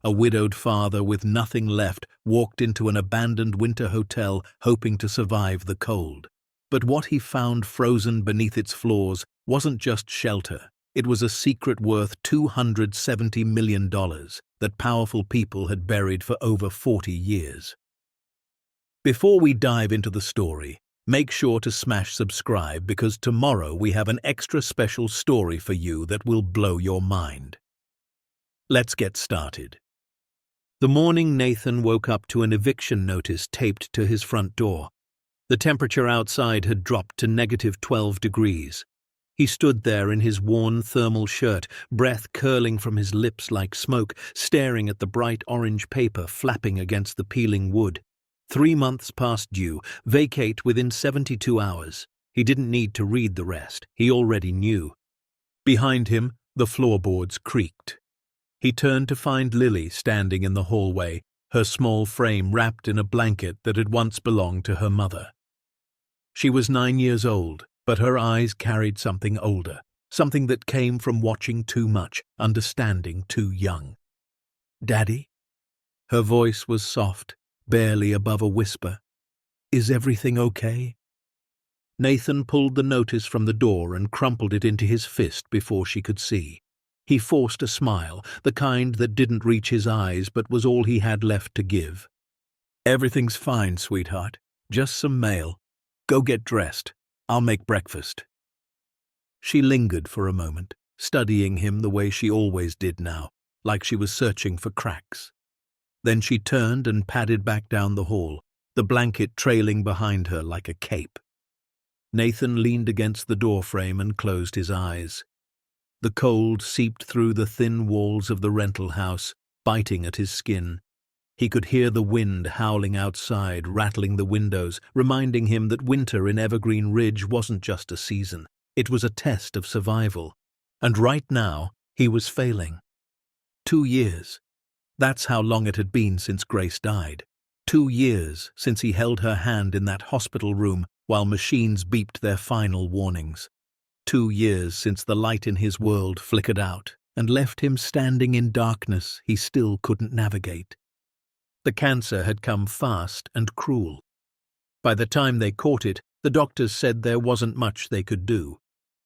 A widowed father with nothing left walked into an abandoned winter hotel hoping to survive the cold. But what he found frozen beneath its floors wasn't just shelter. It was a secret worth $270 million that powerful people had buried for over 40 years. Before we dive into the story, make sure to smash subscribe because tomorrow we have an extra special story for you that will blow your mind. Let's get started. The morning Nathan woke up to an eviction notice taped to his front door. The temperature outside had dropped to -12 degrees. He stood there in his worn thermal shirt, breath curling from his lips like smoke, staring at the bright orange paper flapping against the peeling wood. 3 months past due, vacate within 72 hours. He didn't need to read the rest. He already knew. Behind him, the floorboards creaked. He turned to find Lily standing in the hallway, her small frame wrapped in a blanket that had once belonged to her mother. She was 9 years old, but her eyes carried something older, something that came from watching too much, understanding too young. "Daddy?" Her voice was soft, barely above a whisper. "Is everything okay?" Nathan pulled the notice from the door and crumpled it into his fist before she could see. He forced a smile, the kind that didn't reach his eyes but was all he had left to give. "Everything's fine, sweetheart. Just some mail. Go get dressed. I'll make breakfast." She lingered for a moment, studying him the way she always did now, like she was searching for cracks. Then she turned and padded back down the hall, the blanket trailing behind her like a cape. Nathan leaned against the doorframe and closed his eyes. The cold seeped through the thin walls of the rental house, biting at his skin. He could hear the wind howling outside, rattling the windows, reminding him that winter in Evergreen Ridge wasn't just a season. It was a test of survival. And right now, he was failing. 2 years. That's how long it had been since Grace died. 2 years since he held her hand in that hospital room while machines beeped their final warnings. 2 years since the light in his world flickered out and left him standing in darkness he still couldn't navigate. The cancer had come fast and cruel. By the time they caught it, the doctors said there wasn't much they could do.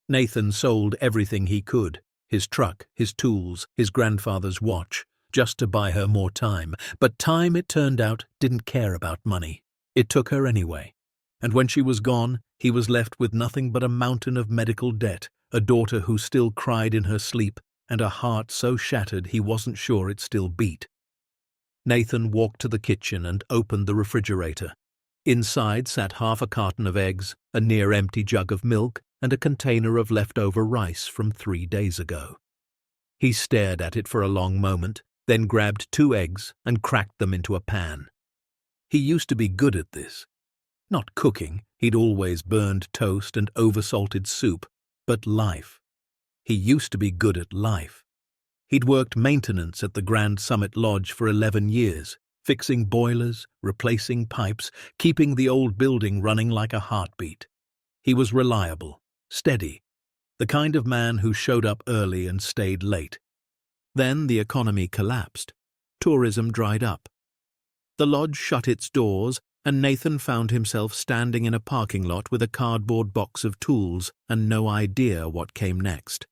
Nathan sold everything he could, his truck, his tools, his grandfather's watch, just to buy her more time. But time, it turned out, didn't care about money. It took her anyway. And when she was gone, he was left with nothing but a mountain of medical debt, a daughter who still cried in her sleep, and a heart so shattered he wasn't sure it still beat. Nathan walked to the kitchen and opened the refrigerator. Inside sat half a carton of eggs, a near-empty jug of milk, and a container of leftover rice from 3 days ago. He stared at it for a long moment, then grabbed 2 eggs and cracked them into a pan. He used to be good at this. Not cooking, he'd always burned toast and oversalted soup, but life. He used to be good at life. He'd worked maintenance at the Grand Summit Lodge for 11 years, fixing boilers, replacing pipes, keeping the old building running like a heartbeat. He was reliable, steady, the kind of man who showed up early and stayed late. Then the economy collapsed. Tourism dried up. The lodge shut its doors, and Nathan found himself standing in a parking lot with a cardboard box of tools and no idea what came next.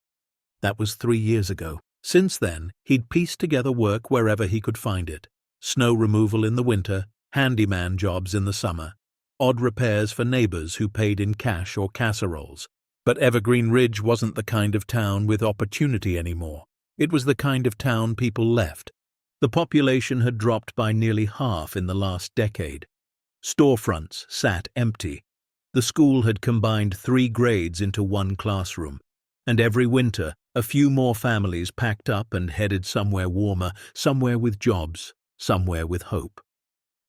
That was 3 years ago. Since then, he'd pieced together work wherever he could find it. Snow removal in the winter, handyman jobs in the summer, odd repairs for neighbors who paid in cash or casseroles. But Evergreen Ridge wasn't the kind of town with opportunity anymore. It was the kind of town people left. The population had dropped by nearly half in the last decade. Storefronts sat empty. The school had combined 3 grades into 1 classroom. And every winter, a few more families packed up and headed somewhere warmer, somewhere with jobs, somewhere with hope.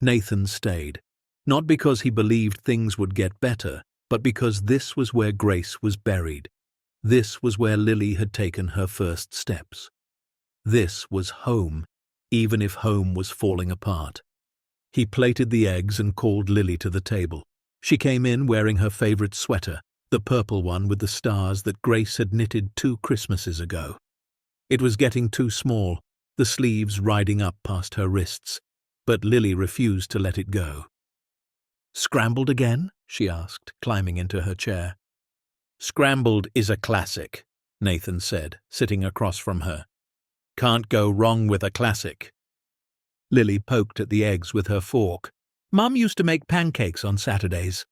Nathan stayed, not because he believed things would get better, but because this was where Grace was buried. This was where Lily had taken her first steps. This was home, even if home was falling apart. He plated the eggs and called Lily to the table. She came in wearing her favorite sweater, the purple one with the stars that Grace had knitted 2 Christmases ago. It was getting too small, the sleeves riding up past her wrists, but Lily refused to let it go. "Scrambled again?" she asked, climbing into her chair. "Scrambled is a classic," Nathan said, sitting across from her. "Can't go wrong with a classic." Lily poked at the eggs with her fork. "Mum used to make pancakes on Saturdays."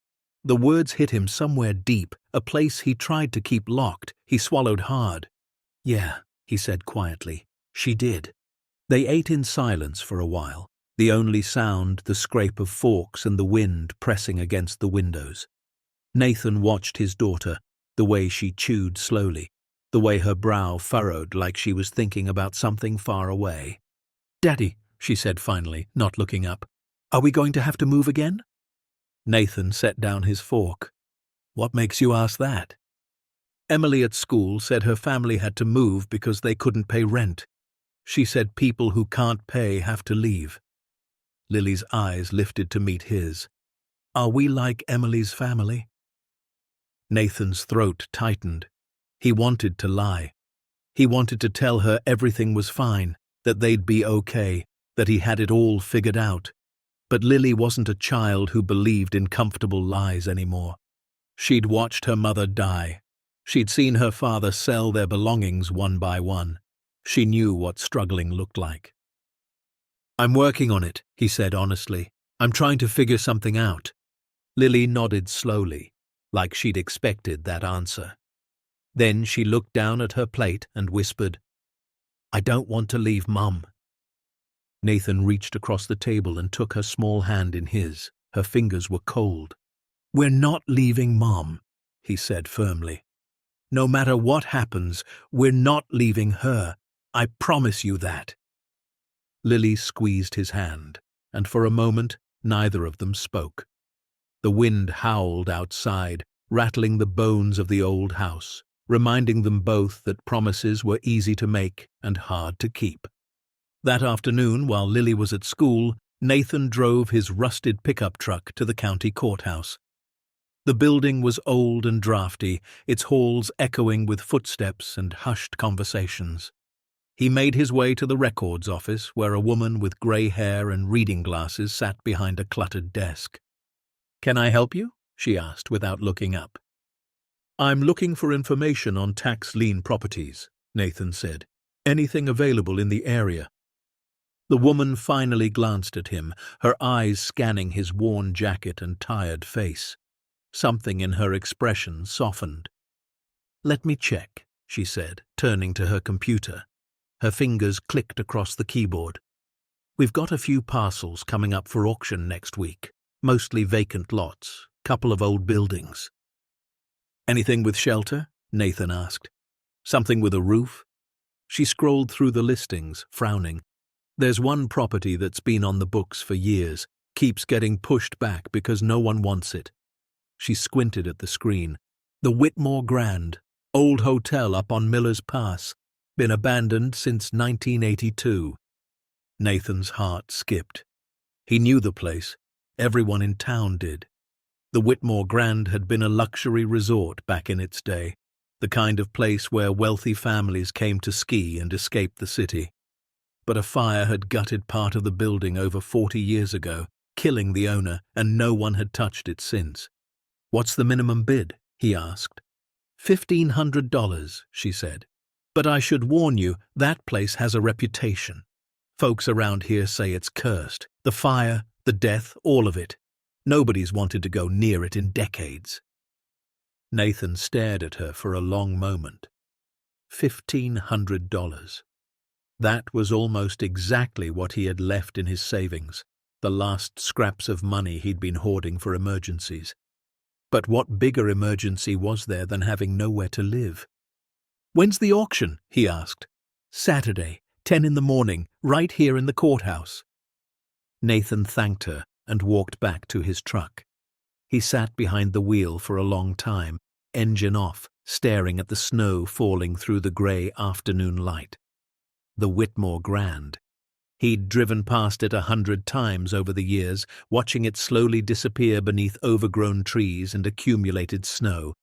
The words hit him somewhere deep, a place he tried to keep locked. He swallowed hard. "Yeah," he said quietly. "She did." They ate in silence for a while, the only sound the scrape of forks and the wind pressing against the windows. Nathan watched his daughter, the way she chewed slowly, the way her brow furrowed like she was thinking about something far away. "Daddy," she said finally, not looking up, "are we going to have to move again?" Nathan set down his fork. "What makes you ask that?" "Emily at school said her family had to move because they couldn't pay rent. She said people who can't pay have to leave." Lily's eyes lifted to meet his. "Are we like Emily's family?" Nathan's throat tightened. He wanted to lie. He wanted to tell her everything was fine, that they'd be okay, that he had it all figured out. But Lily wasn't a child who believed in comfortable lies anymore. She'd watched her mother die. She'd seen her father sell their belongings one by one. She knew what struggling looked like. "I'm working on it," he said honestly. "I'm trying to figure something out." Lily nodded slowly, like she'd expected that answer. Then she looked down at her plate and whispered, "I don't want to leave Mum." Nathan reached across the table and took her small hand in his. Her fingers were cold. "We're not leaving Mom," he said firmly. "No matter what happens, we're not leaving her. I promise you that." Lily squeezed his hand, and for a moment neither of them spoke. The wind howled outside, rattling the bones of the old house, reminding them both that promises were easy to make and hard to keep. That afternoon, while Lily was at school, Nathan drove his rusted pickup truck to the county courthouse. The building was old and drafty, its halls echoing with footsteps and hushed conversations. He made his way to the records office, where a woman with grey hair and reading glasses sat behind a cluttered desk. "Can I help you?" she asked without looking up. "I'm looking for information on tax lien properties," Nathan said. "Anything available in the area?" The woman finally glanced at him, her eyes scanning his worn jacket and tired face. Something in her expression softened. "Let me check," she said, turning to her computer. Her fingers clicked across the keyboard. "We've got a few parcels coming up for auction next week, mostly vacant lots, couple of old buildings." "Anything with shelter?" Nathan asked. "Something with a roof?" She scrolled through the listings, frowning. "There's one property that's been on the books for years, keeps getting pushed back because no one wants it." She squinted at the screen. "The Whitmore Grand, old hotel up on Miller's Pass, been abandoned since 1982. Nathan's heart skipped. He knew the place. Everyone in town did. The Whitmore Grand had been a luxury resort back in its day, the kind of place where wealthy families came to ski and escape the city. But a fire had gutted part of the building over 40 years ago, killing the owner, and no one had touched it since. "What's the minimum bid?" he asked. $1,500, she said. "But I should warn you, that place has a reputation. Folks around here say it's cursed. The fire, the death, all of it. Nobody's wanted to go near it in decades." Nathan stared at her for a long moment. $1,500. That was almost exactly what he had left in his savings, the last scraps of money he'd been hoarding for emergencies. But what bigger emergency was there than having nowhere to live? "When's the auction?" he asked. "Saturday, 10 in the morning, right here in the courthouse." Nathan thanked her and walked back to his truck. He sat behind the wheel for a long time, engine off, staring at the snow falling through the grey afternoon light. The Whitmore Grand. He'd driven past it 100 times over the years, watching it slowly disappear beneath overgrown trees and accumulated snow.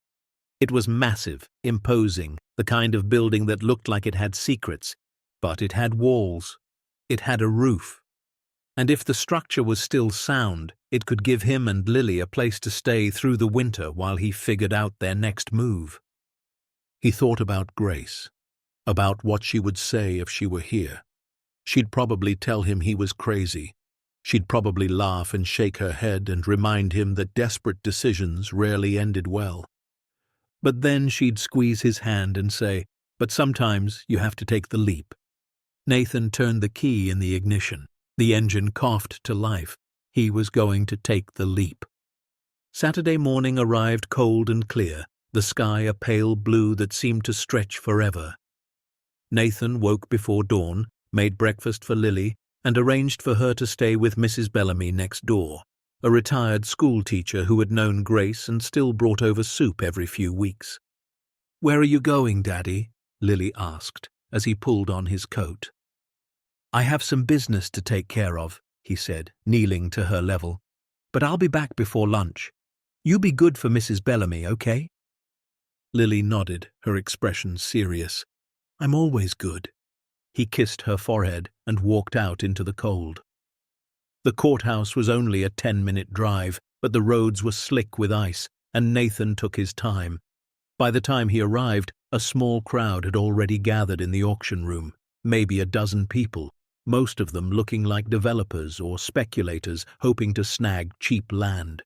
It was massive, imposing, the kind of building that looked like it had secrets, But it had walls. It had a roof. And if the structure was still sound, it could give him and Lily a place to stay through the winter while he figured out their next move. He thought about Grace, about what she would say if she were here. She'd probably tell him he was crazy. She'd probably laugh and shake her head and remind him that desperate decisions rarely ended well. But then she'd squeeze his hand and say, "But sometimes you have to take the leap." Nathan turned the key in the ignition. The engine coughed to life. He was going to take the leap. Saturday morning arrived cold and clear, the sky a pale blue that seemed to stretch forever. Nathan woke before dawn, made breakfast for Lily, and arranged for her to stay with Mrs. Bellamy next door, a retired school teacher who had known Grace and still brought over soup every few weeks. "Where are you going, Daddy?" Lily asked, as he pulled on his coat. "I have some business to take care of," he said, kneeling to her level. "But I'll be back before lunch. You be good for Mrs. Bellamy, okay?" Lily nodded, her expression serious. "I'm always good." He kissed her forehead and walked out into the cold. The courthouse was only a 10-minute drive, but the roads were slick with ice, and Nathan took his time. By the time he arrived, a small crowd had already gathered in the auction room, maybe a dozen people, most of them looking like developers or speculators hoping to snag cheap land.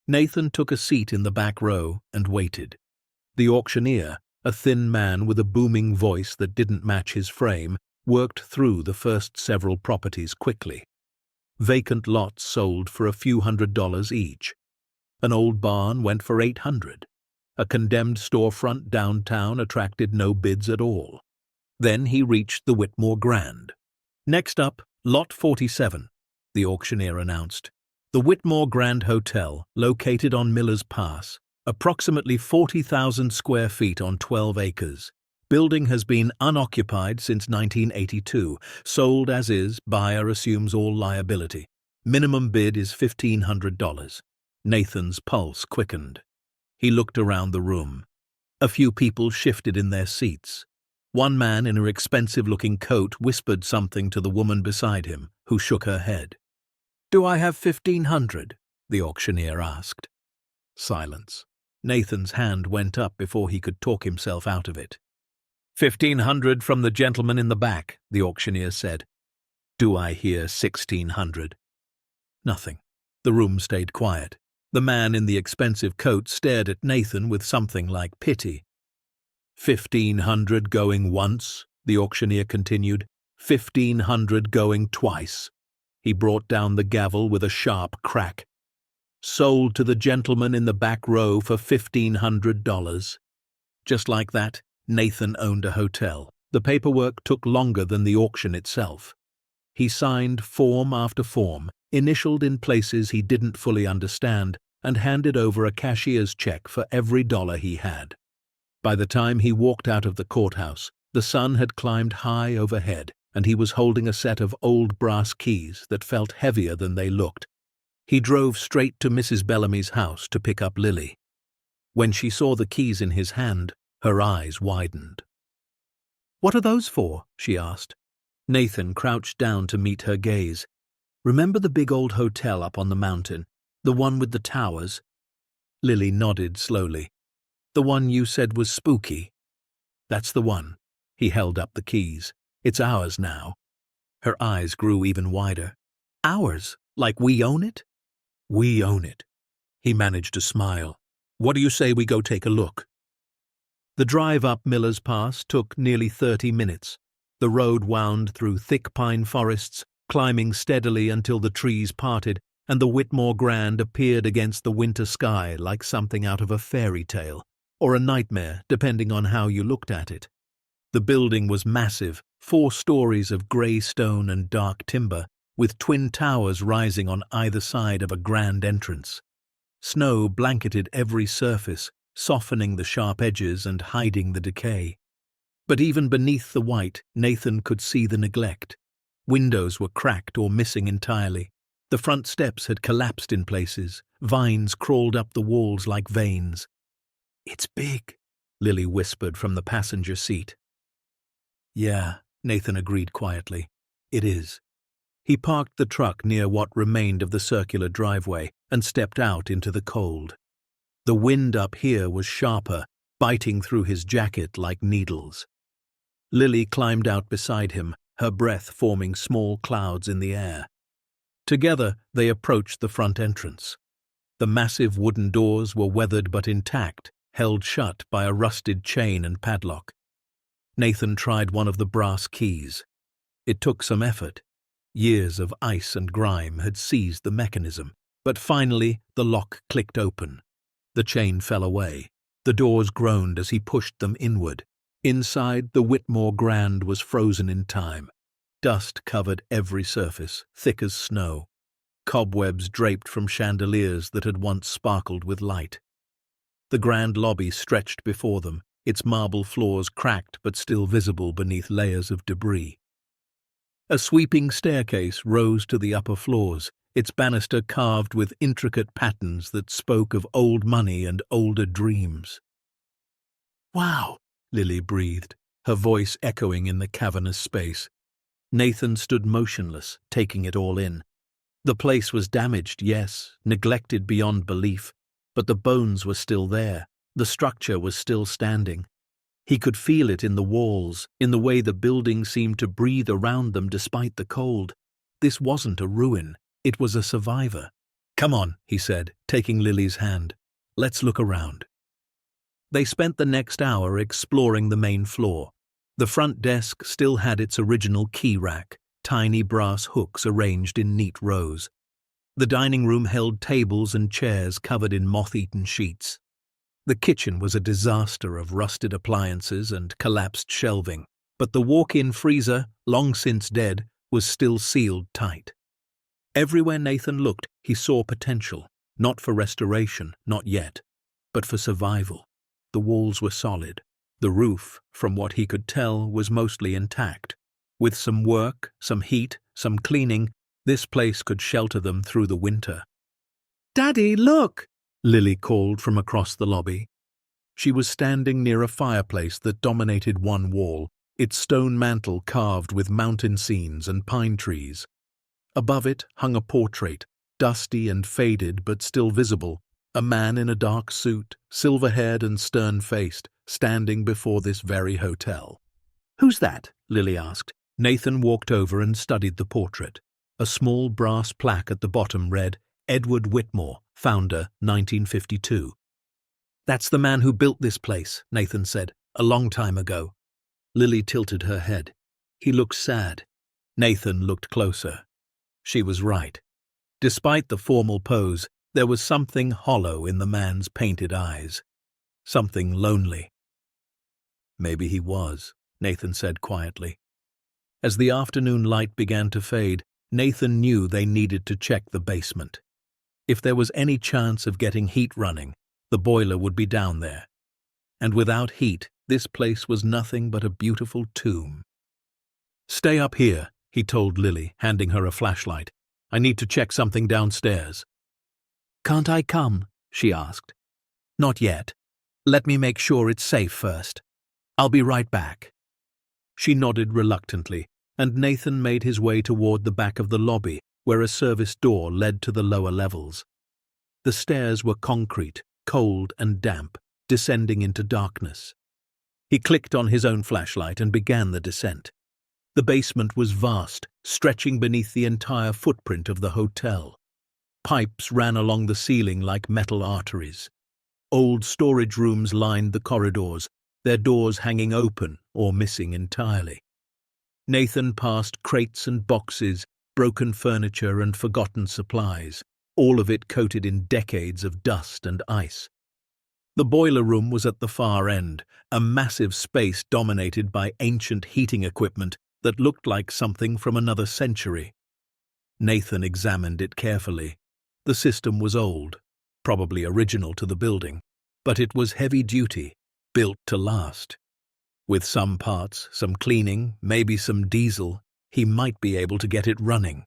Nathan took a seat in the back row and waited. The auctioneer, a thin man with a booming voice that didn't match his frame, worked through the first several properties quickly. Vacant lots sold for a few $100s each. An old barn went for $800. A condemned storefront downtown attracted no bids at all. Then he reached the Whitmore Grand. "Next up, Lot 47, the auctioneer announced. The Whitmore Grand Hotel, located on Miller's Pass, approximately 40,000 square feet on 12 acres. Building has been unoccupied since 1982. Sold as is, buyer assumes all liability. Minimum bid is $1,500. Nathan's pulse quickened. He looked around the room. A few people shifted in their seats. One man in an expensive-looking coat whispered something to the woman beside him, who shook her head. "Do I have 1,500? The auctioneer asked. Silence. Nathan's hand went up before he could talk himself out of it. 1,500 from the gentleman in the back, the auctioneer said. Do I hear 1,600? Nothing. The room stayed quiet. The man in the expensive coat stared at Nathan with something like pity. 1,500 going once, the auctioneer continued. 1,500 going twice. He brought down the gavel with a sharp crack. Sold to the gentleman in the back row for $1,500. Just like that, Nathan owned a hotel. The paperwork took longer than the auction itself. He signed form after form, initialed in places he didn't fully understand, and handed over a cashier's check for every dollar he had. By the time he walked out of the courthouse, the sun had climbed high overhead, and he was holding a set of old brass keys that felt heavier than they looked. He drove straight to Mrs. Bellamy's house to pick up Lily. When she saw the keys in his hand, her eyes widened. "What are those for?" she asked. Nathan crouched down to meet her gaze. "Remember the big old hotel up on the mountain? The one with the towers?" Lily nodded slowly. "The one you said was spooky?" "That's the one." He held up the keys. "It's ours now." Her eyes grew even wider. "Ours? Like we own it?" "We own it." He managed to smile. "What do you say we go take a look?" The drive up Miller's Pass took nearly 30 minutes. The road wound through thick pine forests, climbing steadily until the trees parted, and the Whitmore Grand appeared against the winter sky like something out of a fairy tale, or a nightmare, depending on how you looked at it. The building was massive, 4 stories of grey stone and dark timber, with twin towers rising on either side of a grand entrance. Snow blanketed every surface, softening the sharp edges and hiding the decay. But even beneath the white, Nathan could see the neglect. Windows were cracked or missing entirely. The front steps had collapsed in places. Vines crawled up the walls like veins. "It's big," Lily whispered from the passenger seat. "Yeah," Nathan agreed quietly. It is. He parked the truck near what remained of the circular driveway and stepped out into the cold. The wind up here was sharper, biting through his jacket like needles. Lily climbed out beside him, her breath forming small clouds in the air. Together, they approached the front entrance. The massive wooden doors were weathered but intact, held shut by a rusted chain and padlock. Nathan tried one of the brass keys. It took some effort. Years of ice and grime had seized the mechanism, but finally the lock clicked open. The chain fell away. The doors groaned as he pushed them inward. Inside, the Whitmore Grand was frozen in time. Dust covered every surface, thick as snow. Cobwebs draped from chandeliers that had once sparkled with light. The grand lobby stretched before them, its marble floors cracked but still visible beneath layers of debris. A sweeping staircase rose to the upper floors, its banister carved with intricate patterns that spoke of old money and older dreams. "Wow," Lily breathed, her voice echoing in the cavernous space. Nathan stood motionless, taking it all in. The place was damaged, yes, neglected beyond belief, but the bones were still there, the structure was still standing. He could feel it in the walls, in the way the building seemed to breathe around them despite the cold. This wasn't a ruin, it was a survivor. "Come on," he said, taking Lily's hand. "Let's look around." They spent the next hour exploring the main floor. The front desk still had its original key rack, tiny brass hooks arranged in neat rows. The dining room held tables and chairs covered in moth-eaten sheets. The kitchen was a disaster of rusted appliances and collapsed shelving, but the walk-in freezer, long since dead, was still sealed tight. Everywhere Nathan looked, he saw potential, not for restoration, not yet, but for survival. The walls were solid. The roof, from what he could tell, was mostly intact. With some work, some heat, some cleaning, this place could shelter them through the winter. "Daddy, look!" Lily called from across the lobby. She was standing near a fireplace that dominated one wall, its stone mantel carved with mountain scenes and pine trees. Above it hung a portrait, dusty and faded but still visible, a man in a dark suit, silver-haired and stern-faced, standing before this very hotel. "Who's that?" Lily asked. Nathan walked over and studied the portrait. A small brass plaque at the bottom read, "Edward Whitmore, founder, 1952. "That's the man who built this place," Nathan said, "a long time ago." Lily tilted her head. He looked sad. Nathan looked closer. She was right. Despite the formal pose, there was something hollow in the man's painted eyes. Something lonely. "Maybe he was," Nathan said quietly. As the afternoon light began to fade, Nathan knew they needed to check the basement. If there was any chance of getting heat running, the boiler would be down there. And without heat, this place was nothing but a beautiful tomb. "Stay up here," he told Lily, handing her a flashlight. "I need to check something downstairs." "Can't I come?" she asked. "Not yet. Let me make sure it's safe first. I'll be right back." She nodded reluctantly, and Nathan made his way toward the back of the lobby, where a service door led to the lower levels. The stairs were concrete, cold and damp, descending into darkness. He clicked on his own flashlight and began the descent. The basement was vast, stretching beneath the entire footprint of the hotel. Pipes ran along the ceiling like metal arteries. Old storage rooms lined the corridors, their doors hanging open or missing entirely. Nathan passed crates and boxes, broken furniture and forgotten supplies, all of it coated in decades of dust and ice. The boiler room was at the far end, a massive space dominated by ancient heating equipment that looked like something from another century. Nathan examined it carefully. The system was old, probably original to the building, but it was heavy-duty, built to last. With some parts, some cleaning, maybe some diesel, he might be able to get it running.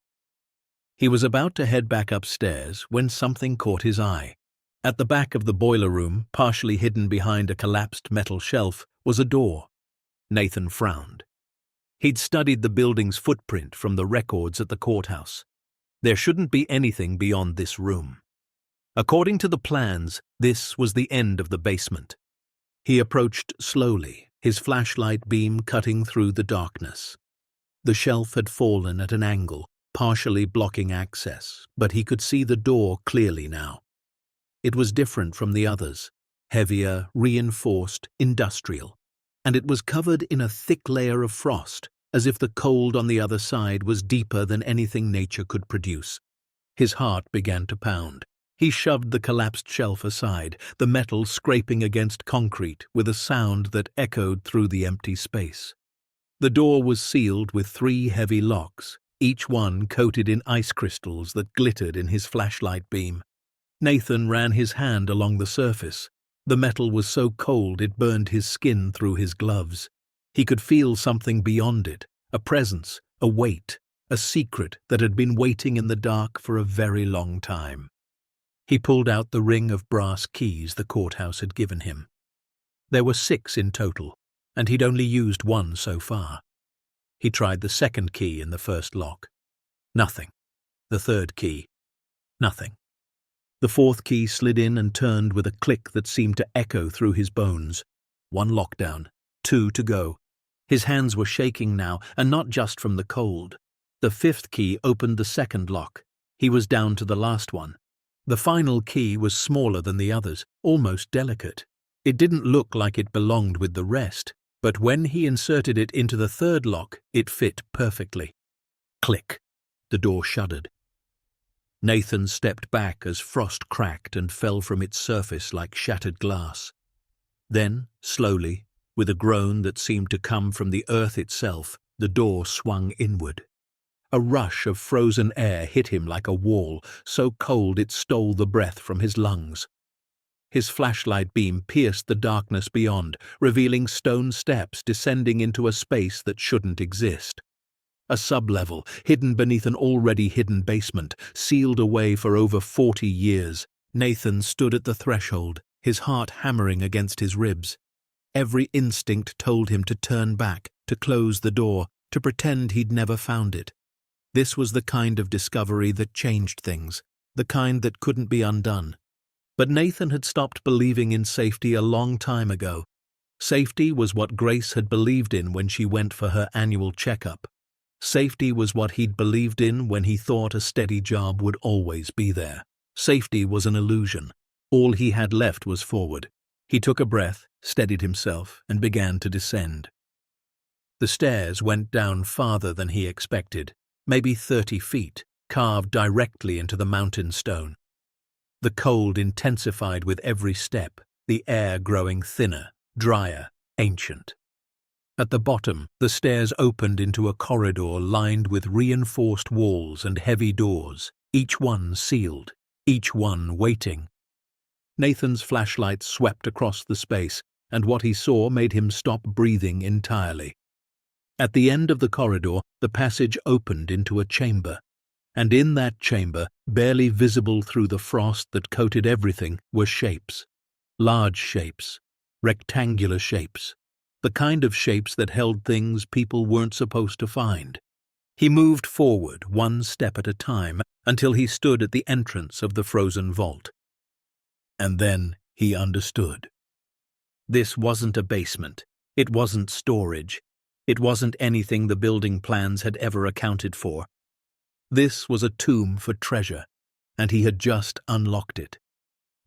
He was about to head back upstairs when something caught his eye. At the back of the boiler room, partially hidden behind a collapsed metal shelf, was a door. Nathan frowned. He'd studied the building's footprint from the records at the courthouse. There shouldn't be anything beyond this room. According to the plans, this was the end of the basement. He approached slowly, his flashlight beam cutting through the darkness. The shelf had fallen at an angle, partially blocking access, but he could see the door clearly now. It was different from the others, heavier, reinforced, industrial, and it was covered in a thick layer of frost, as if the cold on the other side was deeper than anything nature could produce. His heart began to pound. He shoved the collapsed shelf aside, the metal scraping against concrete with a sound that echoed through the empty space. The door was sealed with 3 heavy locks, each one coated in ice crystals that glittered in his flashlight beam. Nathan ran his hand along the surface. The metal was so cold it burned his skin through his gloves. He could feel something beyond it, a presence, a weight, a secret that had been waiting in the dark for a very long time. He pulled out the ring of brass keys the courthouse had given him. There were 6 in total, and he'd only used 1 so far. He tried the second key in the first lock. Nothing. The third key. Nothing. The fourth key slid in and turned with a click that seemed to echo through his bones. 1 lockdown, 2 to go. His hands were shaking now, and not just from the cold. The 5th key opened the second lock. He was down to the last one. The final key was smaller than the others, almost delicate. It didn't look like it belonged with the rest, but when he inserted it into the 3rd lock, it fit perfectly. Click. The door shuddered. Nathan stepped back as frost cracked and fell from its surface like shattered glass. Then, slowly, with a groan that seemed to come from the earth itself, the door swung inward. A rush of frozen air hit him like a wall, so cold it stole the breath from his lungs. His flashlight beam pierced the darkness beyond, revealing stone steps descending into a space that shouldn't exist. A sublevel, hidden beneath an already hidden basement, sealed away for over 40 years. Nathan stood at the threshold, his heart hammering against his ribs. Every instinct told him to turn back, to close the door, to pretend he'd never found it. This was the kind of discovery that changed things, the kind that couldn't be undone. But Nathan had stopped believing in safety a long time ago. Safety was what Grace had believed in when she went for her annual checkup. Safety was what he'd believed in when he thought a steady job would always be there. Safety was an illusion. All he had left was forward. He took a breath, steadied himself, and began to descend. The stairs went down farther than he expected, maybe 30 feet, carved directly into the mountain stone. The cold intensified with every step, the air growing thinner, drier, ancient. At the bottom, the stairs opened into a corridor lined with reinforced walls and heavy doors, each one sealed, each one waiting. Nathan's flashlight swept across the space, and what he saw made him stop breathing entirely. At the end of the corridor, the passage opened into a chamber, and in that chamber, barely visible through the frost that coated everything, were shapes. Large shapes, rectangular shapes, the kind of shapes that held things people weren't supposed to find. He moved forward 1 step at a time until he stood at the entrance of the frozen vault. And then he understood. This wasn't a basement. It wasn't storage. It wasn't anything the building plans had ever accounted for. This was a tomb for treasure, and he had just unlocked it.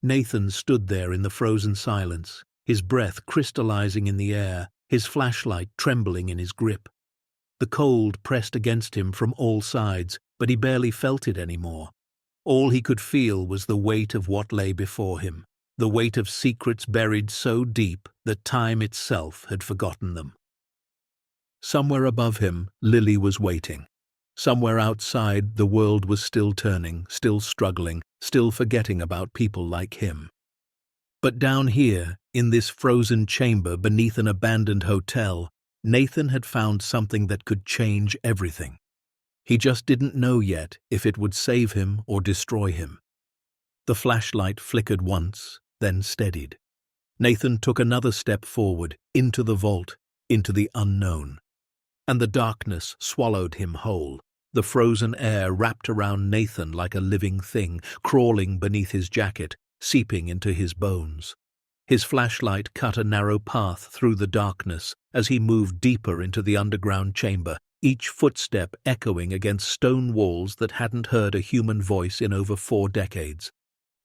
Nathan stood there in the frozen silence, his breath crystallizing in the air, his flashlight trembling in his grip. The cold pressed against him from all sides, but he barely felt it anymore. All he could feel was the weight of what lay before him, the weight of secrets buried so deep that time itself had forgotten them. Somewhere above him, Lily was waiting. Somewhere outside, the world was still turning, still struggling, still forgetting about people like him. But down here, in this frozen chamber beneath an abandoned hotel, Nathan had found something that could change everything. He just didn't know yet if it would save him or destroy him. The flashlight flickered once, then steadied. Nathan took another step forward, into the vault, into the unknown. and the darkness swallowed him whole. The frozen air wrapped around Nathan like a living thing, crawling beneath his jacket, seeping into his bones. His flashlight cut a narrow path through the darkness as he moved deeper into the underground chamber, each footstep echoing against stone walls that hadn't heard a human voice in over 4 decades.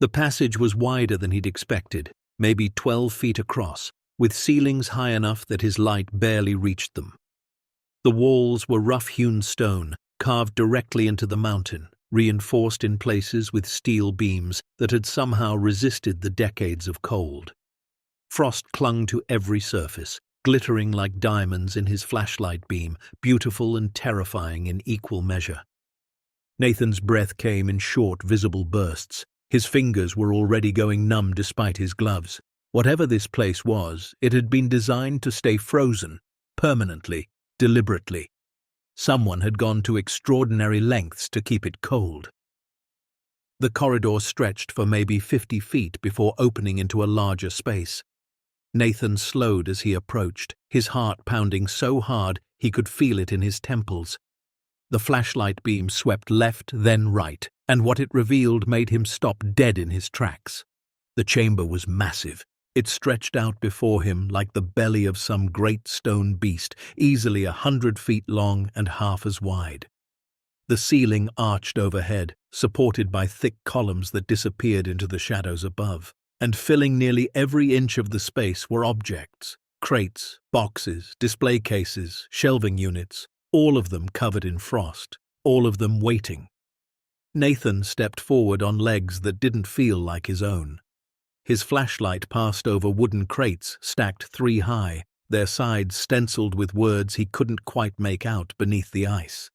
The passage was wider than he'd expected, maybe 12 feet across, with ceilings high enough that his light barely reached them. The walls were rough-hewn stone, carved directly into the mountain, reinforced in places with steel beams that had somehow resisted the decades of cold. Frost clung to every surface, glittering like diamonds in his flashlight beam, beautiful and terrifying in equal measure. Nathan's breath came in short, visible bursts. His fingers were already going numb despite his gloves. Whatever this place was, it had been designed to stay frozen, permanently, deliberately. Someone had gone to extraordinary lengths to keep it cold. The corridor stretched for maybe 50 feet before opening into a larger space. Nathan slowed as he approached, his heart pounding so hard he could feel it in his temples. The flashlight beam swept left, then right, and what it revealed made him stop dead in his tracks. The chamber was massive. It stretched out before him like the belly of some great stone beast, easily 100 feet long and half as wide. The ceiling arched overhead, supported by thick columns that disappeared into the shadows above, and filling nearly every inch of the space were objects, crates, boxes, display cases, shelving units, all of them covered in frost, all of them waiting. Nathan stepped forward on legs that didn't feel like his own. His flashlight passed over wooden crates stacked 3 high, their sides stenciled with words he couldn't quite make out beneath the ice.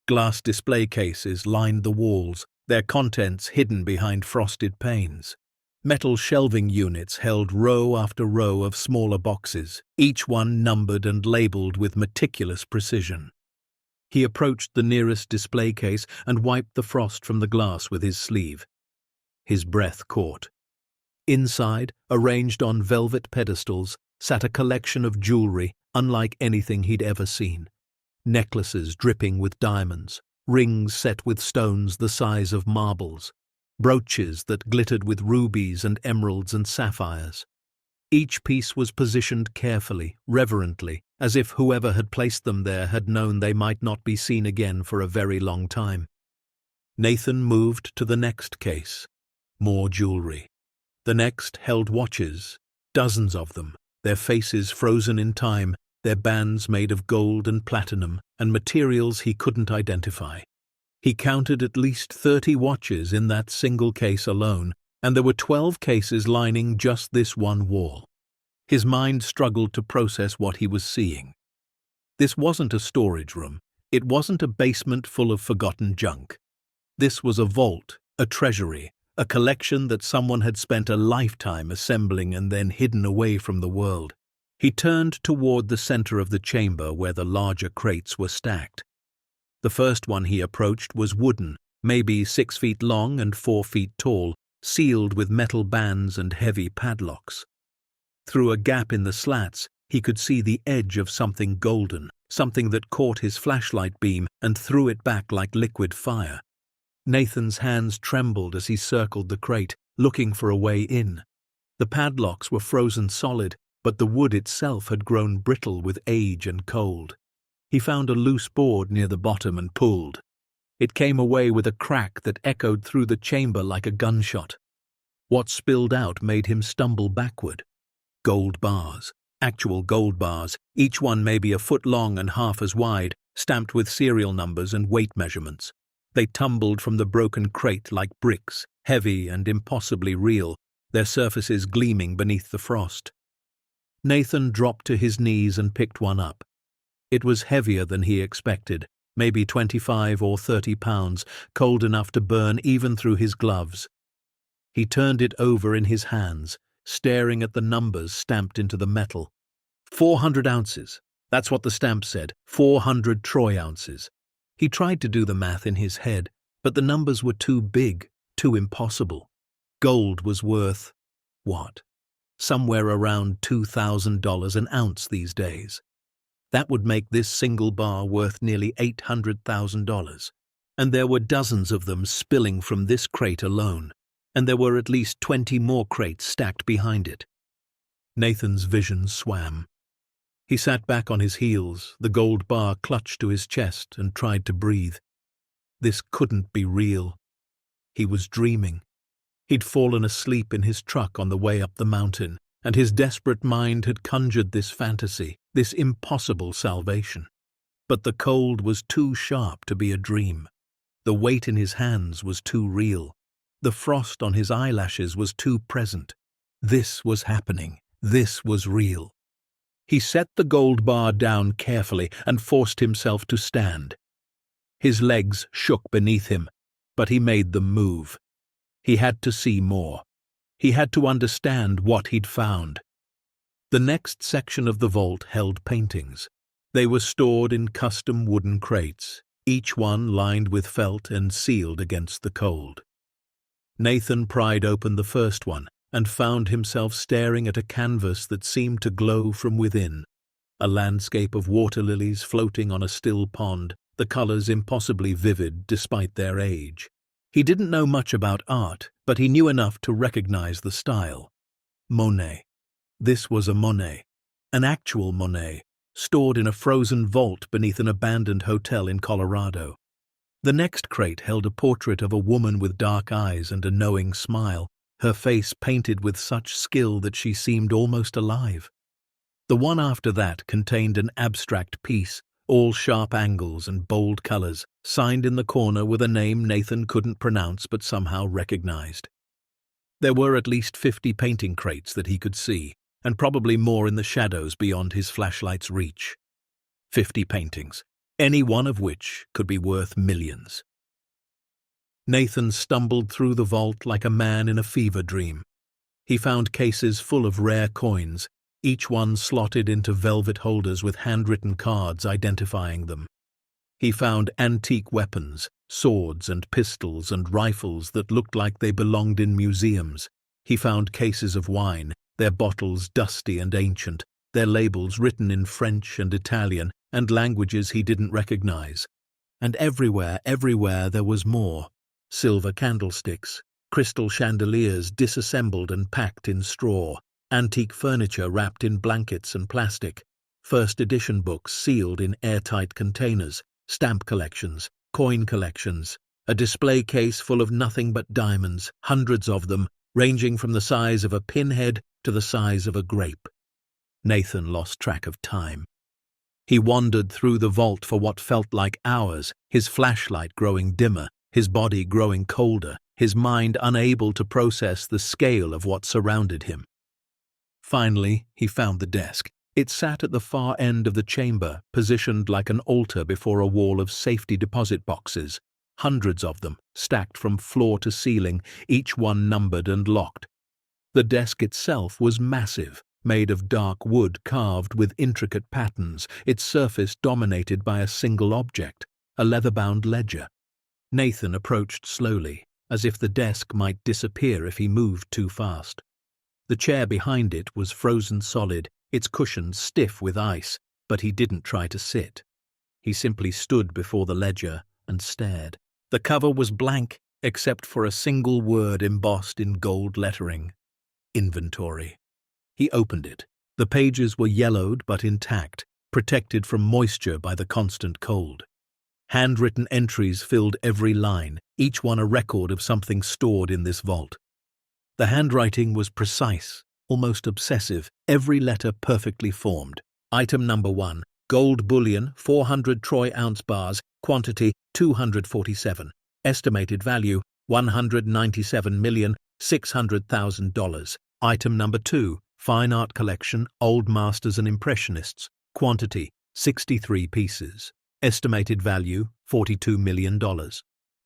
Glass display cases lined the walls, their contents hidden behind frosted panes. Metal shelving units held row after row of smaller boxes, each one numbered and labeled with meticulous precision. He approached the nearest display case and wiped the frost from the glass with his sleeve. His breath caught. Inside, arranged on velvet pedestals, sat a collection of jewelry unlike anything he'd ever seen. Necklaces dripping with diamonds, rings set with stones the size of marbles, brooches that glittered with rubies and emeralds and sapphires. Each piece was positioned carefully, reverently, as if whoever had placed them there had known they might not be seen again for a very long time. Nathan moved to the next case. More jewelry. The next held watches, dozens of them, their faces frozen in time, their bands made of gold and platinum and materials he couldn't identify. He counted at least 30 watches in that single case alone, and there were 12 cases lining just this one wall. His mind struggled to process what he was seeing. This wasn't a storage room. It wasn't a basement full of forgotten junk. This was a vault, a treasury, a collection that someone had spent a lifetime assembling and then hidden away from the world. He turned toward the center of the chamber where the larger crates were stacked. The first one he approached was wooden, maybe 6 feet long and 4 feet tall, sealed with metal bands and heavy padlocks. Through a gap in the slats, he could see the edge of something golden, something that caught his flashlight beam and threw it back like liquid fire. Nathan's hands trembled as he circled the crate, looking for a way in. The padlocks were frozen solid, but the wood itself had grown brittle with age and cold. He found a loose board near the bottom and pulled. It came away with a crack that echoed through the chamber like a gunshot. What spilled out made him stumble backward. Gold bars, actual gold bars, each one maybe a foot long and half as wide, stamped with serial numbers and weight measurements. They tumbled from the broken crate like bricks, heavy and impossibly real, their surfaces gleaming beneath the frost. Nathan dropped to his knees and picked one up. It was heavier than he expected, maybe 25 or 30 pounds, cold enough to burn even through his gloves. He turned it over in his hands, staring at the numbers stamped into the metal. 400 ounces. That's what the stamp said, 400 troy ounces. He tried to do the math in his head, but the numbers were too big, too impossible. Gold was worth, what? Somewhere around $2,000 an ounce these days. That would make this single bar worth nearly $800,000. And there were dozens of them spilling from this crate alone, and there were at least 20 more crates stacked behind it. Nathan's vision swam. He sat back on his heels, the gold bar clutched to his chest, and tried to breathe. This couldn't be real. He was dreaming. He'd fallen asleep in his truck on the way up the mountain, and his desperate mind had conjured this fantasy, this impossible salvation. But the cold was too sharp to be a dream. The weight in his hands was too real. The frost on his eyelashes was too present. This was happening. This was real. He set the gold bar down carefully and forced himself to stand. His legs shook beneath him, but he made them move. He had to see more. He had to understand what he'd found. The next section of the vault held paintings. They were stored in custom wooden crates, each one lined with felt and sealed against the cold. Nathan pried open the first one and found himself staring at a canvas that seemed to glow from within. A landscape of water lilies floating on a still pond, the colors impossibly vivid despite their age. He didn't know much about art, but he knew enough to recognize the style. Monet. This was a Monet, an actual Monet, stored in a frozen vault beneath an abandoned hotel in Colorado. The next crate held a portrait of a woman with dark eyes and a knowing smile, her face painted with such skill that she seemed almost alive. The one after that contained an abstract piece, all sharp angles and bold colors, signed in the corner with a name Nathan couldn't pronounce but somehow recognized. There were at least 50 painting crates that he could see, and probably more in the shadows beyond his flashlight's reach. 50 paintings, any one of which could be worth millions. Nathan stumbled through the vault like a man in a fever dream. He found cases full of rare coins, each one slotted into velvet holders with handwritten cards identifying them. He found antique weapons, swords and pistols and rifles that looked like they belonged in museums. He found cases of wine, their bottles dusty and ancient, their labels written in French and Italian and languages he didn't recognize. And everywhere there was more. Silver candlesticks, crystal chandeliers disassembled and packed in straw, antique furniture wrapped in blankets and plastic, first edition books sealed in airtight containers, stamp collections, coin collections, a display case full of nothing but diamonds, hundreds of them, ranging from the size of a pinhead to the size of a grape. Nathan lost track of time. He wandered through the vault for what felt like hours, his flashlight growing dimmer, his body growing colder, his mind unable to process the scale of what surrounded him. Finally, he found the desk. It sat at the far end of the chamber, positioned like an altar before a wall of safety deposit boxes, hundreds of them, stacked from floor to ceiling, each one numbered and locked. The desk itself was massive, made of dark wood carved with intricate patterns, its surface dominated by a single object, a leather-bound ledger. Nathan approached slowly, as if the desk might disappear if he moved too fast. The chair behind it was frozen solid, its cushions stiff with ice, but he didn't try to sit. He simply stood before the ledger and stared. The cover was blank, except for a single word embossed in gold lettering. Inventory. He opened it. The pages were yellowed but intact, protected from moisture by the constant cold. Handwritten entries filled every line, each one a record of something stored in this vault. The handwriting was precise, almost obsessive, every letter perfectly formed. Item number 1, gold bullion, 400 troy ounce bars, quantity 247, estimated value $197,600,000. Item number 2, fine art collection, old masters and impressionists, quantity 63 pieces. Estimated value, $42 million.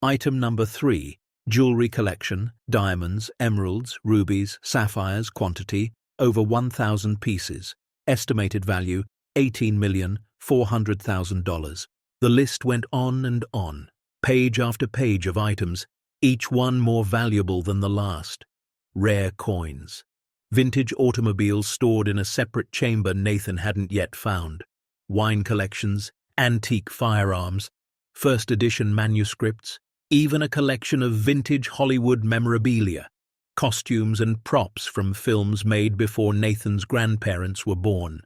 Item number 3, jewelry collection, diamonds, emeralds, rubies, sapphires, quantity, over 1,000 pieces. Estimated value, $18,400,000. The list went on and on, page after page of items, each one more valuable than the last. Rare coins. Vintage automobiles stored in a separate chamber Nathan hadn't yet found. wine collections, antique firearms, first edition manuscripts, even a collection of vintage Hollywood memorabilia, costumes and props from films made before Nathan's grandparents were born.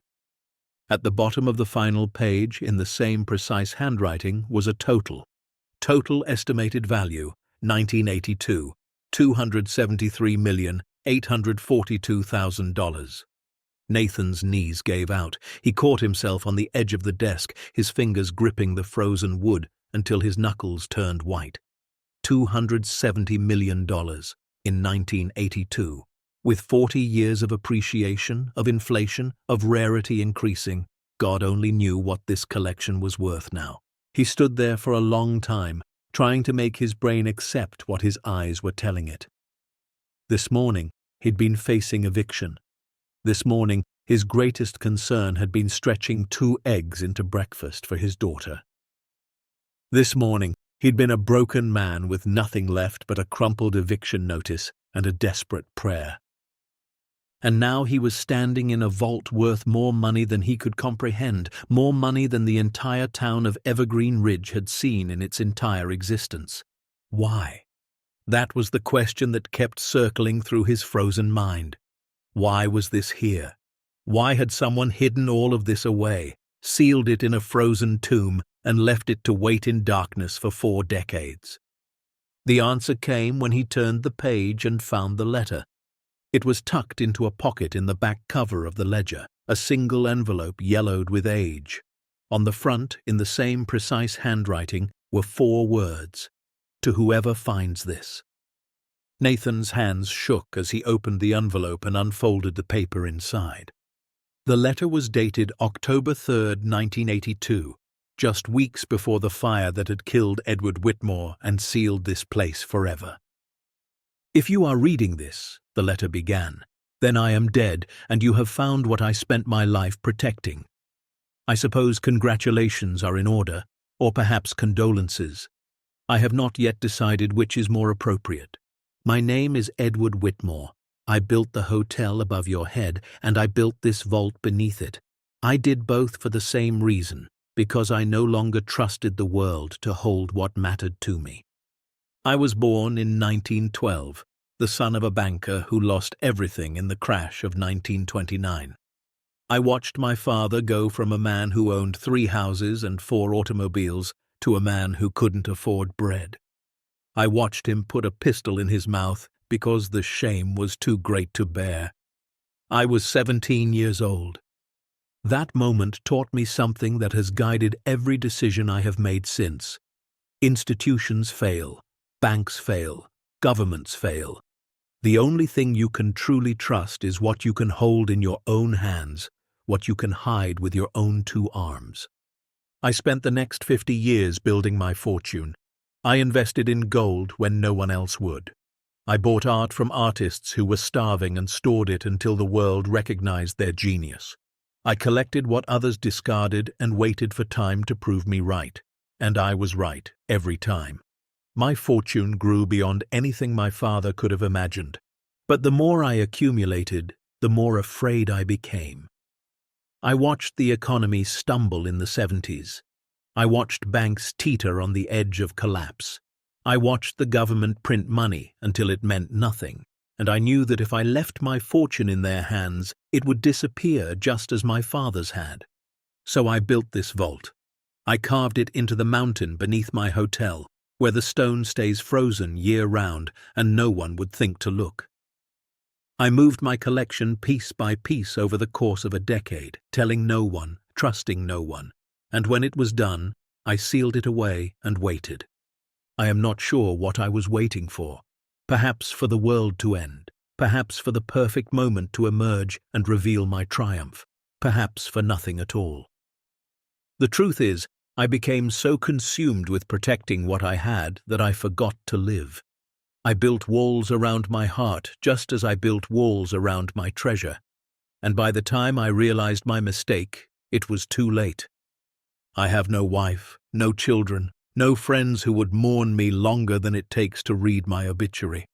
At the bottom of the final page, in the same precise handwriting, was a total estimated value, 1982, $273,842,000. Nathan's knees gave out. He caught himself on the edge of the desk, his fingers gripping the frozen wood until his knuckles turned white. $270 million in 1982. With 40 years of appreciation, of inflation, of rarity increasing, God only knew what this collection was worth now. He stood there for a long time, trying to make his brain accept what his eyes were telling it. This morning, he'd been facing eviction. This morning, his greatest concern had been stretching 2 eggs into breakfast for his daughter. This morning, he'd been a broken man with nothing left but a crumpled eviction notice and a desperate prayer. And now he was standing in a vault worth more money than he could comprehend, more money than the entire town of Evergreen Ridge had seen in its entire existence. Why? That was the question that kept circling through his frozen mind. Why was this here? Why had someone hidden all of this away, sealed it in a frozen tomb, and left it to wait in darkness for 4 decades? The answer came when he turned the page and found the letter. It was tucked into a pocket in the back cover of the ledger, a single envelope yellowed with age. On the front, in the same precise handwriting, were 4 words: "To whoever finds this." Nathan's hands shook as he opened the envelope and unfolded the paper inside. The letter was dated October 3rd, 1982, just weeks before the fire that had killed Edward Whitmore and sealed this place forever. "If you are reading this," the letter began, "then I am dead, and you have found what I spent my life protecting. I suppose congratulations are in order, or perhaps condolences. I have not yet decided which is more appropriate. My name is Edward Whitmore. I built the hotel above your head, and I built this vault beneath it. I did both for the same reason, because I no longer trusted the world to hold what mattered to me. I was born in 1912, the son of a banker who lost everything in the crash of 1929. I watched my father go from a man who owned 3 houses and 4 automobiles to a man who couldn't afford bread. I watched him put a pistol in his mouth because the shame was too great to bear. I was 17 years old. That moment taught me something that has guided every decision I have made since. Institutions fail, banks fail, governments fail. The only thing you can truly trust is what you can hold in your own hands, what you can hide with your own 2 arms. I spent the next 50 years building my fortune. I invested in gold when no one else would. I bought art from artists who were starving and stored it until the world recognized their genius. I collected what others discarded and waited for time to prove me right. And I was right every time. My fortune grew beyond anything my father could have imagined. But the more I accumulated, the more afraid I became. I watched the economy stumble in the 70s. I watched banks teeter on the edge of collapse. I watched the government print money until it meant nothing, and I knew that if I left my fortune in their hands, it would disappear just as my father's had. So I built this vault. I carved it into the mountain beneath my hotel, where the stone stays frozen year-round and no one would think to look. I moved my collection piece by piece over the course of a decade, telling no one, trusting no one, and when it was done, I sealed it away and waited. I am not sure what I was waiting for. Perhaps for the world to end, perhaps for the perfect moment to emerge and reveal my triumph, perhaps for nothing at all. The truth is, I became so consumed with protecting what I had that I forgot to live. I built walls around my heart just as I built walls around my treasure, and by the time I realized my mistake, it was too late. I have no wife, no children, no friends who would mourn me longer than it takes to read my obituary.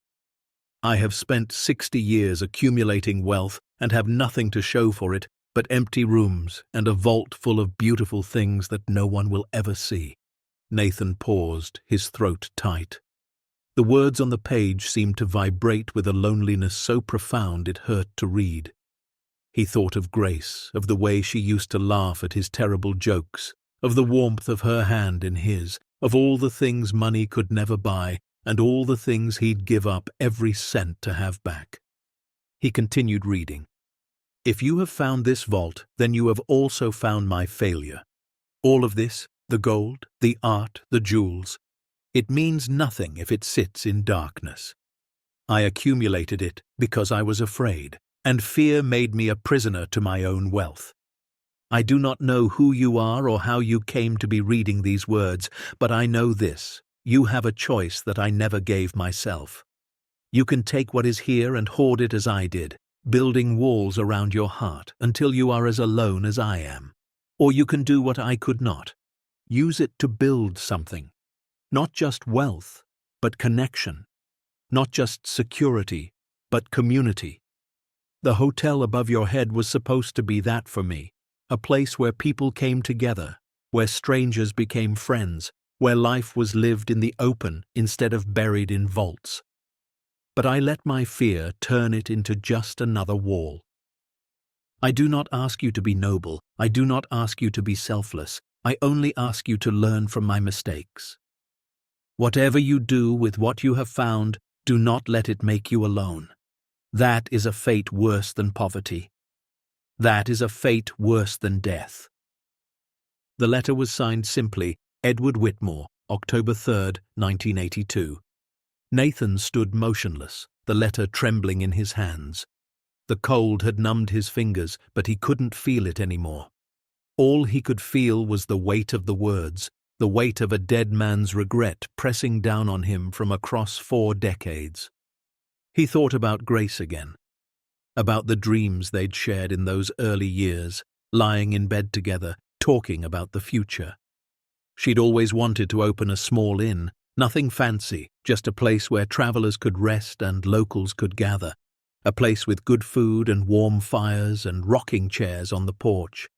I have spent 60 years accumulating wealth and have nothing to show for it but empty rooms and a vault full of beautiful things that no one will ever see. Nathan paused, his throat tight. The words on the page seemed to vibrate with a loneliness so profound it hurt to read. He thought of Grace, of the way she used to laugh at his terrible jokes, of the warmth of her hand in his, of all the things money could never buy, and all the things he'd give up every cent to have back. He continued reading. If you have found this vault, then you have also found my failure. All of this, the gold, the art, the jewels, it means nothing if it sits in darkness. I accumulated it because I was afraid, and fear made me a prisoner to my own wealth. I do not know who you are or how you came to be reading these words, but I know this: you have a choice that I never gave myself. You can take what is here and hoard it as I did, building walls around your heart until you are as alone as I am. Or you can do what I could not. Use it to build something. Not just wealth, but connection. Not just security, but community. The hotel above your head was supposed to be that for me, a place where people came together, where strangers became friends, where life was lived in the open instead of buried in vaults. But I let my fear turn it into just another wall. I do not ask you to be noble. I do not ask you to be selfless. I only ask you to learn from my mistakes. Whatever you do with what you have found, do not let it make you alone. That is a fate worse than poverty. That is a fate worse than death. The letter was signed simply, Edward Whitmore, October 3rd, 1982. Nathan stood motionless, the letter trembling in his hands. The cold had numbed his fingers, but he couldn't feel it anymore. All he could feel was the weight of the words, the weight of a dead man's regret pressing down on him from across 4 decades. He thought about Grace again, about the dreams they'd shared in those early years, lying in bed together, talking about the future. She'd always wanted to open a small inn, nothing fancy, just a place where travelers could rest and locals could gather, a place with good food and warm fires and rocking chairs on the porch.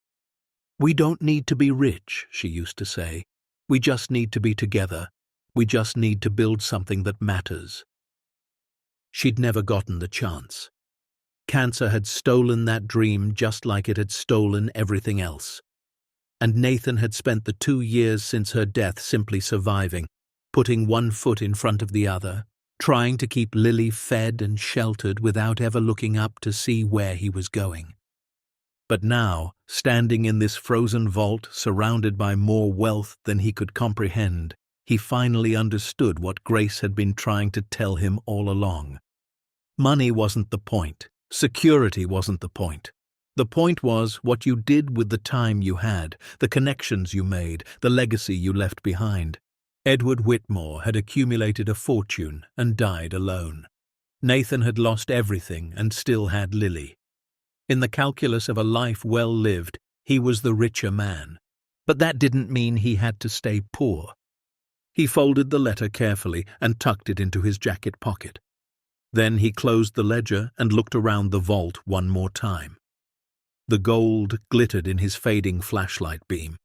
We don't need to be rich, she used to say. We just need to be together. We just need to build something that matters. She'd never gotten the chance. Cancer had stolen that dream just like it had stolen everything else. And Nathan had spent the 2 years since her death simply surviving, putting one foot in front of the other, trying to keep Lily fed and sheltered without ever looking up to see where he was going. But now, standing in this frozen vault, surrounded by more wealth than he could comprehend, he finally understood what Grace had been trying to tell him all along. Money wasn't the point. Security wasn't the point. The point was what you did with the time you had, the connections you made, the legacy you left behind. Edward Whitmore had accumulated a fortune and died alone. Nathan had lost everything and still had Lily. In the calculus of a life well lived, he was the richer man. But that didn't mean he had to stay poor. He folded the letter carefully and tucked it into his jacket pocket. Then he closed the ledger and looked around the vault one more time. The gold glittered in his fading flashlight beam.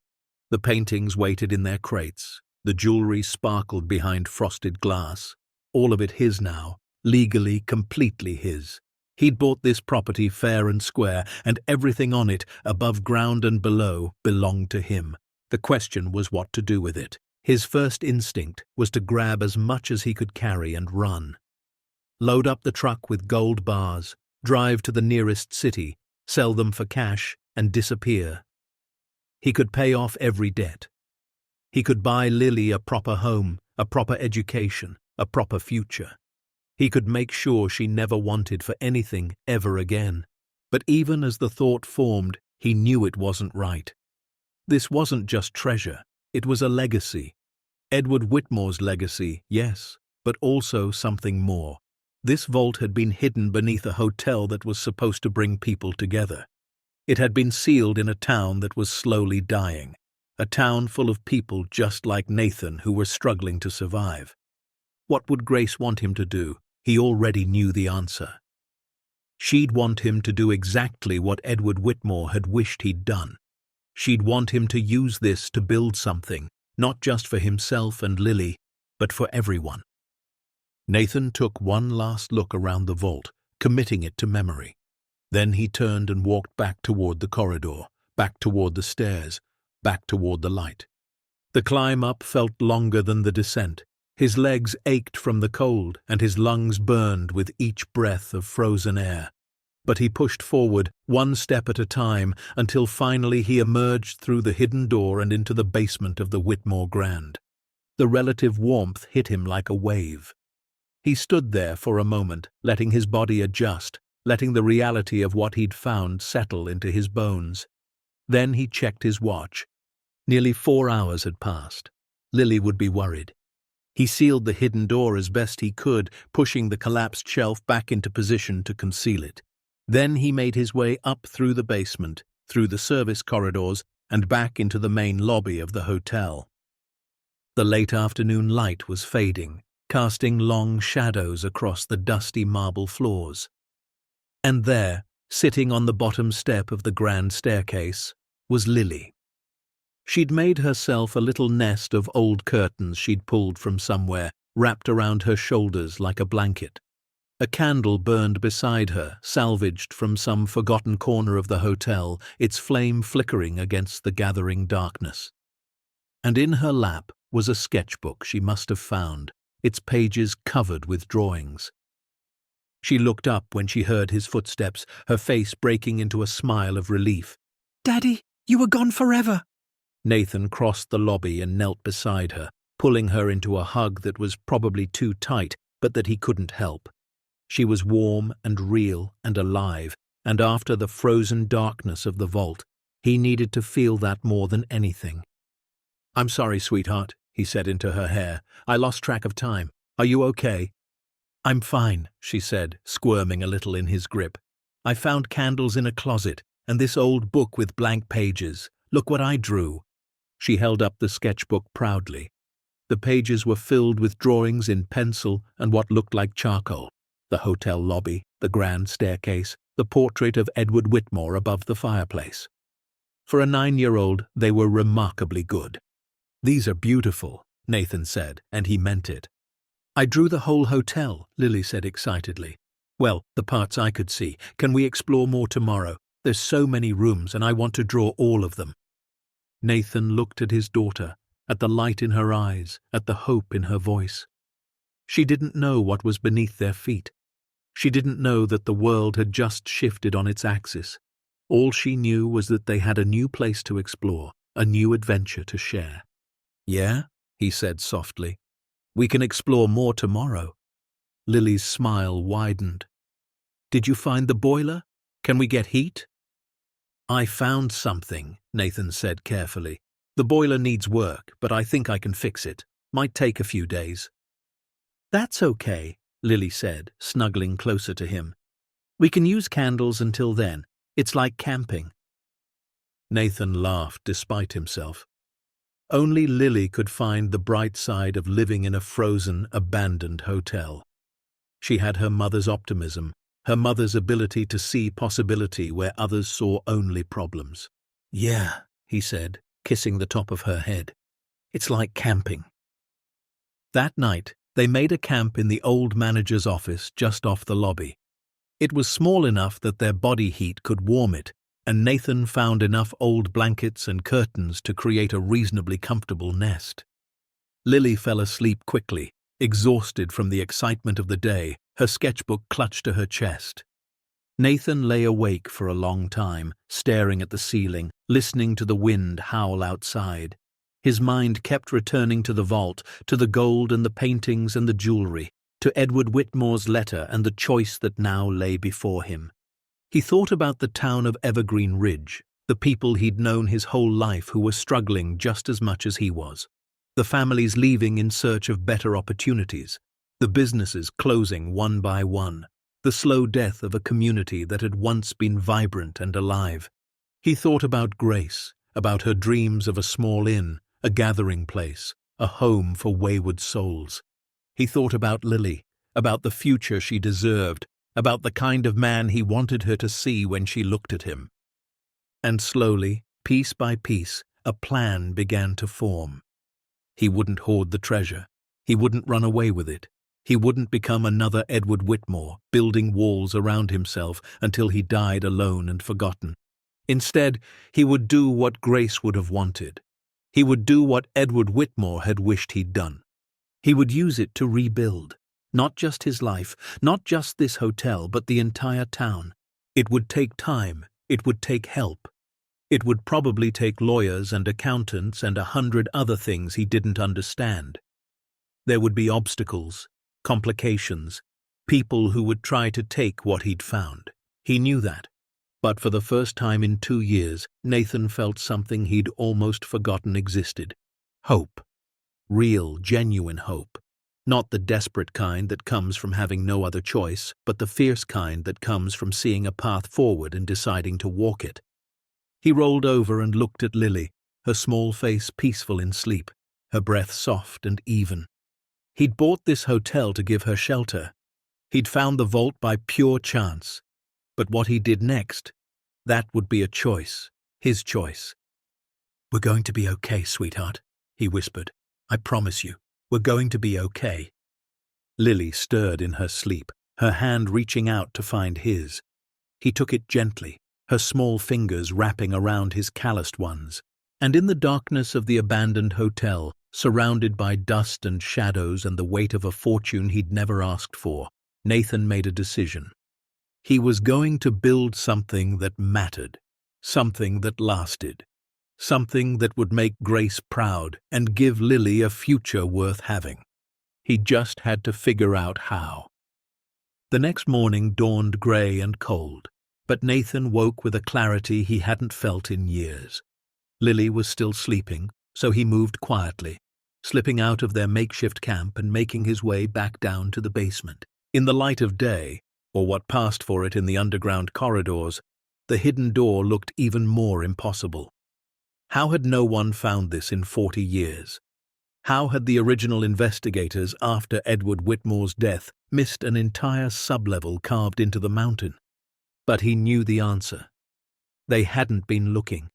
The paintings waited in their crates. The jewelry sparkled behind frosted glass. All of it his now, legally, completely his. He'd bought this property fair and square, and everything on it, above ground and below, belonged to him. The question was what to do with it. His first instinct was to grab as much as he could carry and run. Load up the truck with gold bars, drive to the nearest city, sell them for cash, and disappear. He could pay off every debt. He could buy Lily a proper home, a proper education, a proper future. He could make sure she never wanted for anything ever again. But even as the thought formed, he knew it wasn't right. This wasn't just treasure, it was a legacy. Edward Whitmore's legacy, yes, but also something more. This vault had been hidden beneath a hotel that was supposed to bring people together. It had been sealed in a town that was slowly dying, a town full of people just like Nathan who were struggling to survive. What would Grace want him to do? He already knew the answer. She'd want him to do exactly what Edward Whitmore had wished he'd done. She'd want him to use this to build something, not just for himself and Lily, but for everyone. Nathan took one last look around the vault, committing it to memory. Then he turned and walked back toward the corridor, back toward the stairs, back toward the light. The climb up felt longer than the descent. His legs ached from the cold, and his lungs burned with each breath of frozen air. But he pushed forward, one step at a time, until finally he emerged through the hidden door and into the basement of the Whitmore Grand. The relative warmth hit him like a wave. He stood there for a moment, letting his body adjust, letting the reality of what he'd found settle into his bones. Then he checked his watch. Nearly 4 hours had passed. Lily would be worried. He sealed the hidden door as best he could, pushing the collapsed shelf back into position to conceal it. Then he made his way up through the basement, through the service corridors, and back into the main lobby of the hotel. The late afternoon light was fading, casting long shadows across the dusty marble floors. And there, sitting on the bottom step of the grand staircase, was Lily. She'd made herself a little nest of old curtains she'd pulled from somewhere, wrapped around her shoulders like a blanket. A candle burned beside her, salvaged from some forgotten corner of the hotel, its flame flickering against the gathering darkness. And in her lap was a sketchbook she must have found, its pages covered with drawings. She looked up when she heard his footsteps, her face breaking into a smile of relief. "Daddy, you were gone forever." Nathan crossed the lobby and knelt beside her, pulling her into a hug that was probably too tight, but that he couldn't help. She was warm and real and alive, and after the frozen darkness of the vault, he needed to feel that more than anything. "I'm sorry, sweetheart," he said into her hair. "I lost track of time. Are you okay?" "I'm fine," she said, squirming a little in his grip. "I found candles in a closet, and this old book with blank pages. Look what I drew." She held up the sketchbook proudly. The pages were filled with drawings in pencil and what looked like charcoal. The hotel lobby, the grand staircase, the portrait of Edward Whitmore above the fireplace. For a 9-year-old, they were remarkably good. "These are beautiful," Nathan said, and he meant it. "I drew the whole hotel," Lily said excitedly. "Well, the parts I could see. Can we explore more tomorrow? There's so many rooms, and I want to draw all of them." Nathan looked at his daughter, at the light in her eyes, at the hope in her voice. She didn't know what was beneath their feet. She didn't know that the world had just shifted on its axis. All she knew was that they had a new place to explore, a new adventure to share. "Yeah?" he said softly. "We can explore more tomorrow." Lily's smile widened. "Did you find the boiler? Can we get heat?" "I found something," Nathan said carefully. "The boiler needs work, but I think I can fix it. Might take a few days." "That's okay," Lily said, snuggling closer to him. "We can use candles until then. It's like camping." Nathan laughed despite himself. Only Lily could find the bright side of living in a frozen, abandoned hotel. She had her mother's optimism, her mother's ability to see possibility where others saw only problems. "Yeah," he said, kissing the top of her head. "It's like camping." That night, they made a camp in the old manager's office just off the lobby. It was small enough that their body heat could warm it, and Nathan found enough old blankets and curtains to create a reasonably comfortable nest. Lily fell asleep quickly, exhausted from the excitement of the day, her sketchbook clutched to her chest. Nathan lay awake for a long time, staring at the ceiling, listening to the wind howl outside. His mind kept returning to the vault, to the gold and the paintings and the jewelry, to Edward Whitmore's letter and the choice that now lay before him. He thought about the town of Evergreen Ridge, the people he'd known his whole life who were struggling just as much as he was, the families leaving in search of better opportunities, the businesses closing one by one, the slow death of a community that had once been vibrant and alive. He thought about Grace, about her dreams of a small inn, a gathering place, a home for wayward souls. He thought about Lily, about the future she deserved, about the kind of man he wanted her to see when she looked at him. And slowly, piece by piece, a plan began to form. He wouldn't hoard the treasure. He wouldn't run away with it. He wouldn't become another Edward Whitmore, building walls around himself until he died alone and forgotten. Instead, he would do what Grace would have wanted. He would do what Edward Whitmore had wished he'd done. He would use it to rebuild, not just his life, not just this hotel, but the entire town. It would take time. It would take help. It would probably take lawyers and accountants and 100 other things he didn't understand. There would be obstacles, complications, people who would try to take what he'd found. He knew that. But for the first time in 2 years, Nathan felt something he'd almost forgotten existed. Hope. Real, genuine hope. Not the desperate kind that comes from having no other choice, but the fierce kind that comes from seeing a path forward and deciding to walk it. He rolled over and looked at Lily, her small face peaceful in sleep, her breath soft and even. He'd bought this hotel to give her shelter. He'd found the vault by pure chance. But what he did next, that would be a choice, his choice. "We're going to be okay, sweetheart," he whispered. "I promise you, we're going to be okay." Lily stirred in her sleep, her hand reaching out to find his. He took it gently, her small fingers wrapping around his calloused ones. And in the darkness of the abandoned hotel, surrounded by dust and shadows and the weight of a fortune he'd never asked for, Nathan made a decision. He was going to build something that mattered, something that lasted, something that would make Grace proud and give Lily a future worth having. He just had to figure out how. The next morning dawned grey and cold, but Nathan woke with a clarity he hadn't felt in years. Lily was still sleeping, so he moved quietly, slipping out of their makeshift camp and making his way back down to the basement. In the light of day, or what passed for it in the underground corridors, the hidden door looked even more impossible. How had no one found this in 40 years? How had the original investigators, after Edward Whitmore's death, missed an entire sublevel carved into the mountain? But he knew the answer. They hadn't been looking.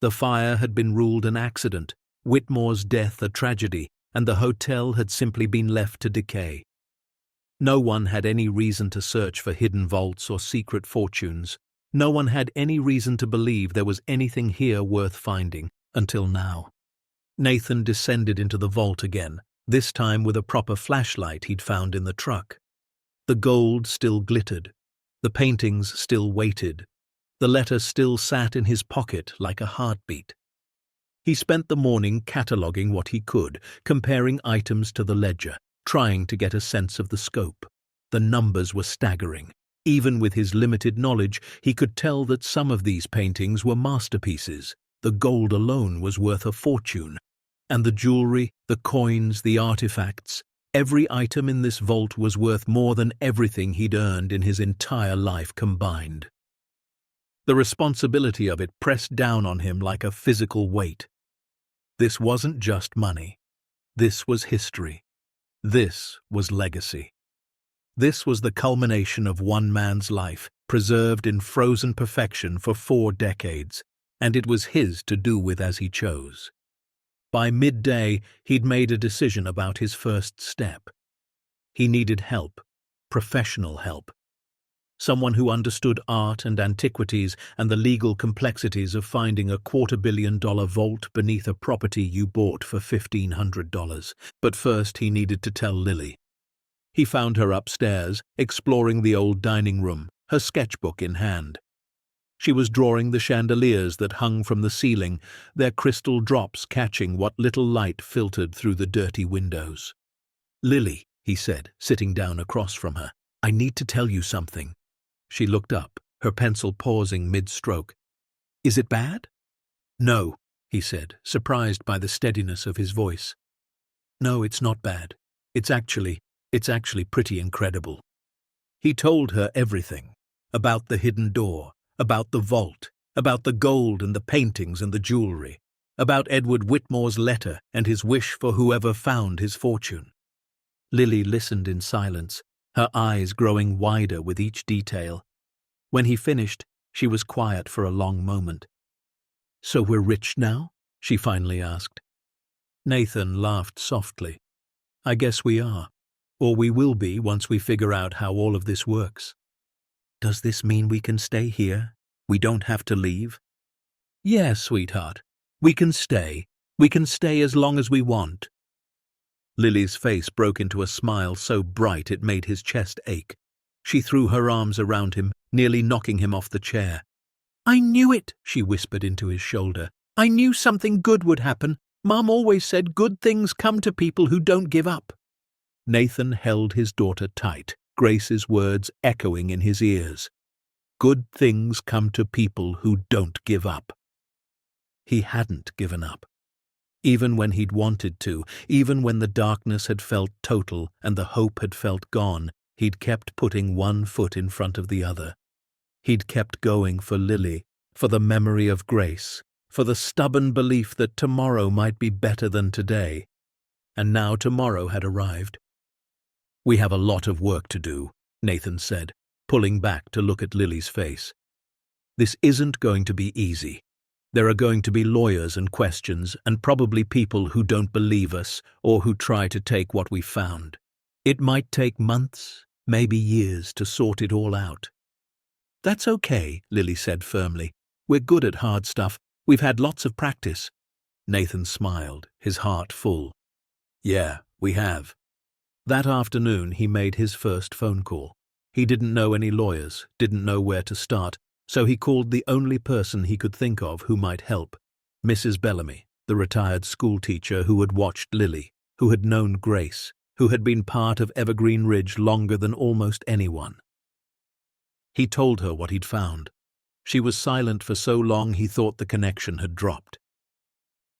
The fire had been ruled an accident, Whitmore's death a tragedy, and the hotel had simply been left to decay. No one had any reason to search for hidden vaults or secret fortunes. No one had any reason to believe there was anything here worth finding, until now. Nathan descended into the vault again, this time with a proper flashlight he'd found in the truck. The gold still glittered. The paintings still waited. The letter still sat in his pocket like a heartbeat. He spent the morning cataloguing what he could, comparing items to the ledger, trying to get a sense of the scope. The numbers were staggering. Even with his limited knowledge, he could tell that some of these paintings were masterpieces. The gold alone was worth a fortune. And the jewelry, the coins, the artifacts, every item in this vault was worth more than everything he'd earned in his entire life combined. The responsibility of it pressed down on him like a physical weight. This wasn't just money. This was history. This was legacy. This was the culmination of one man's life, preserved in frozen perfection for 4 decades, and it was his to do with as he chose. By midday, he'd made a decision about his first step. He needed help, professional help. Someone who understood art and antiquities and the legal complexities of finding a $250 million vault beneath a property you bought for $1,500. But first he needed to tell Lily. He found her upstairs, exploring the old dining room, her sketchbook in hand. She was drawing the chandeliers that hung from the ceiling, their crystal drops catching what little light filtered through the dirty windows. "Lily," he said, sitting down across from her, "I need to tell you something." She looked up, her pencil pausing mid-stroke. "Is it bad?" "No," he said, surprised by the steadiness of his voice. "No, it's not bad. It's actually pretty incredible." He told her everything, about the hidden door, about the vault, about the gold and the paintings and the jewelry, about Edward Whitmore's letter and his wish for whoever found his fortune. Lily listened in silence, her eyes growing wider with each detail. When he finished, she was quiet for a long moment. "So we're rich now?" she finally asked. Nathan laughed softly. "I guess we are. Or we will be once we figure out how all of this works." "Does this mean we can stay here? We don't have to leave?" "Yes, sweetheart. We can stay. We can stay as long as we want." Lily's face broke into a smile so bright it made his chest ache. She threw her arms around him, nearly knocking him off the chair. "I knew it," she whispered into his shoulder. "I knew something good would happen. Mom always said good things come to people who don't give up." Nathan held his daughter tight, Grace's words echoing in his ears. Good things come to people who don't give up. He hadn't given up. Even when he'd wanted to, even when the darkness had felt total and the hope had felt gone, he'd kept putting one foot in front of the other. He'd kept going for Lily, for the memory of Grace, for the stubborn belief that tomorrow might be better than today. And now tomorrow had arrived. "We have a lot of work to do," Nathan said, pulling back to look at Lily's face. "This isn't going to be easy. There are going to be lawyers and questions, and probably people who don't believe us or who try to take what we found. It might take months, maybe years, to sort it all out." "That's okay," Lily said firmly. "We're good at hard stuff. We've had lots of practice." Nathan smiled, his heart full. "Yeah, we have." That afternoon he made his first phone call. He didn't know any lawyers, didn't know where to start, so he called the only person he could think of who might help, Mrs. Bellamy, the retired schoolteacher who had watched Lily, who had known Grace, who had been part of Evergreen Ridge longer than almost anyone. He told her what he'd found. She was silent for so long he thought the connection had dropped.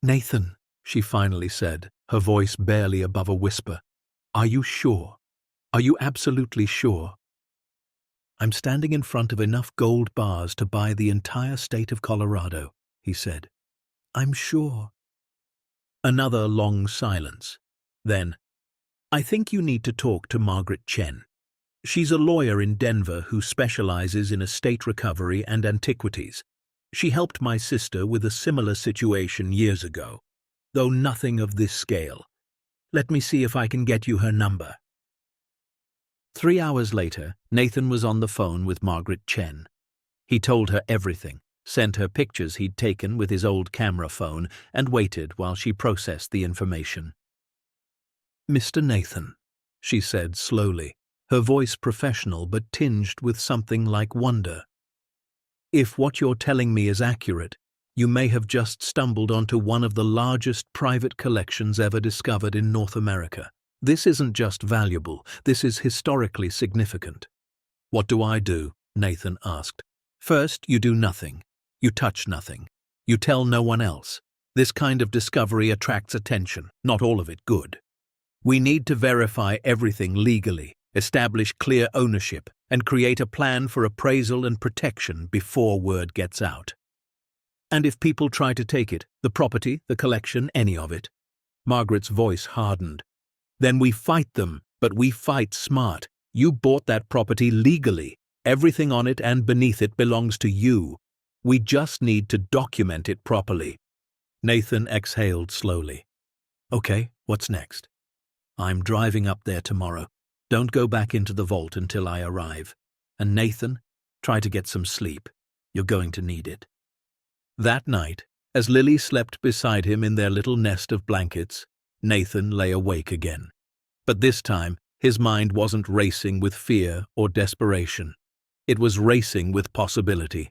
"Nathan," she finally said, her voice barely above a whisper, "are you sure? Are you absolutely sure?" "I'm standing in front of enough gold bars to buy the entire state of Colorado," he said. "I'm sure." Another long silence. Then, "I think you need to talk to Margaret Chen. She's a lawyer in Denver who specializes in estate recovery and antiquities. She helped my sister with a similar situation years ago, though nothing of this scale. Let me see if I can get you her number." 3 hours later, Nathan was on the phone with Margaret Chen. He told her everything, sent her pictures he'd taken with his old camera phone, and waited while she processed the information. "Mr. Nathan," she said slowly, her voice professional but tinged with something like wonder. "If what you're telling me is accurate, you may have just stumbled onto one of the largest private collections ever discovered in North America. This isn't just valuable, this is historically significant." "What do I do?" Nathan asked. "First, you do nothing. You touch nothing. You tell no one else. This kind of discovery attracts attention, not all of it good. We need to verify everything legally, establish clear ownership, and create a plan for appraisal and protection before word gets out. And if people try to take it, the property, the collection, any of it," Margaret's voice hardened, "then we fight them, but we fight smart. You bought that property legally. Everything on it and beneath it belongs to you. We just need to document it properly." Nathan exhaled slowly. "Okay, what's next?" "I'm driving up there tomorrow. Don't go back into the vault until I arrive. And Nathan, try to get some sleep. You're going to need it." That night, as Lily slept beside him in their little nest of blankets, Nathan lay awake again. But this time, his mind wasn't racing with fear or desperation. It was racing with possibility.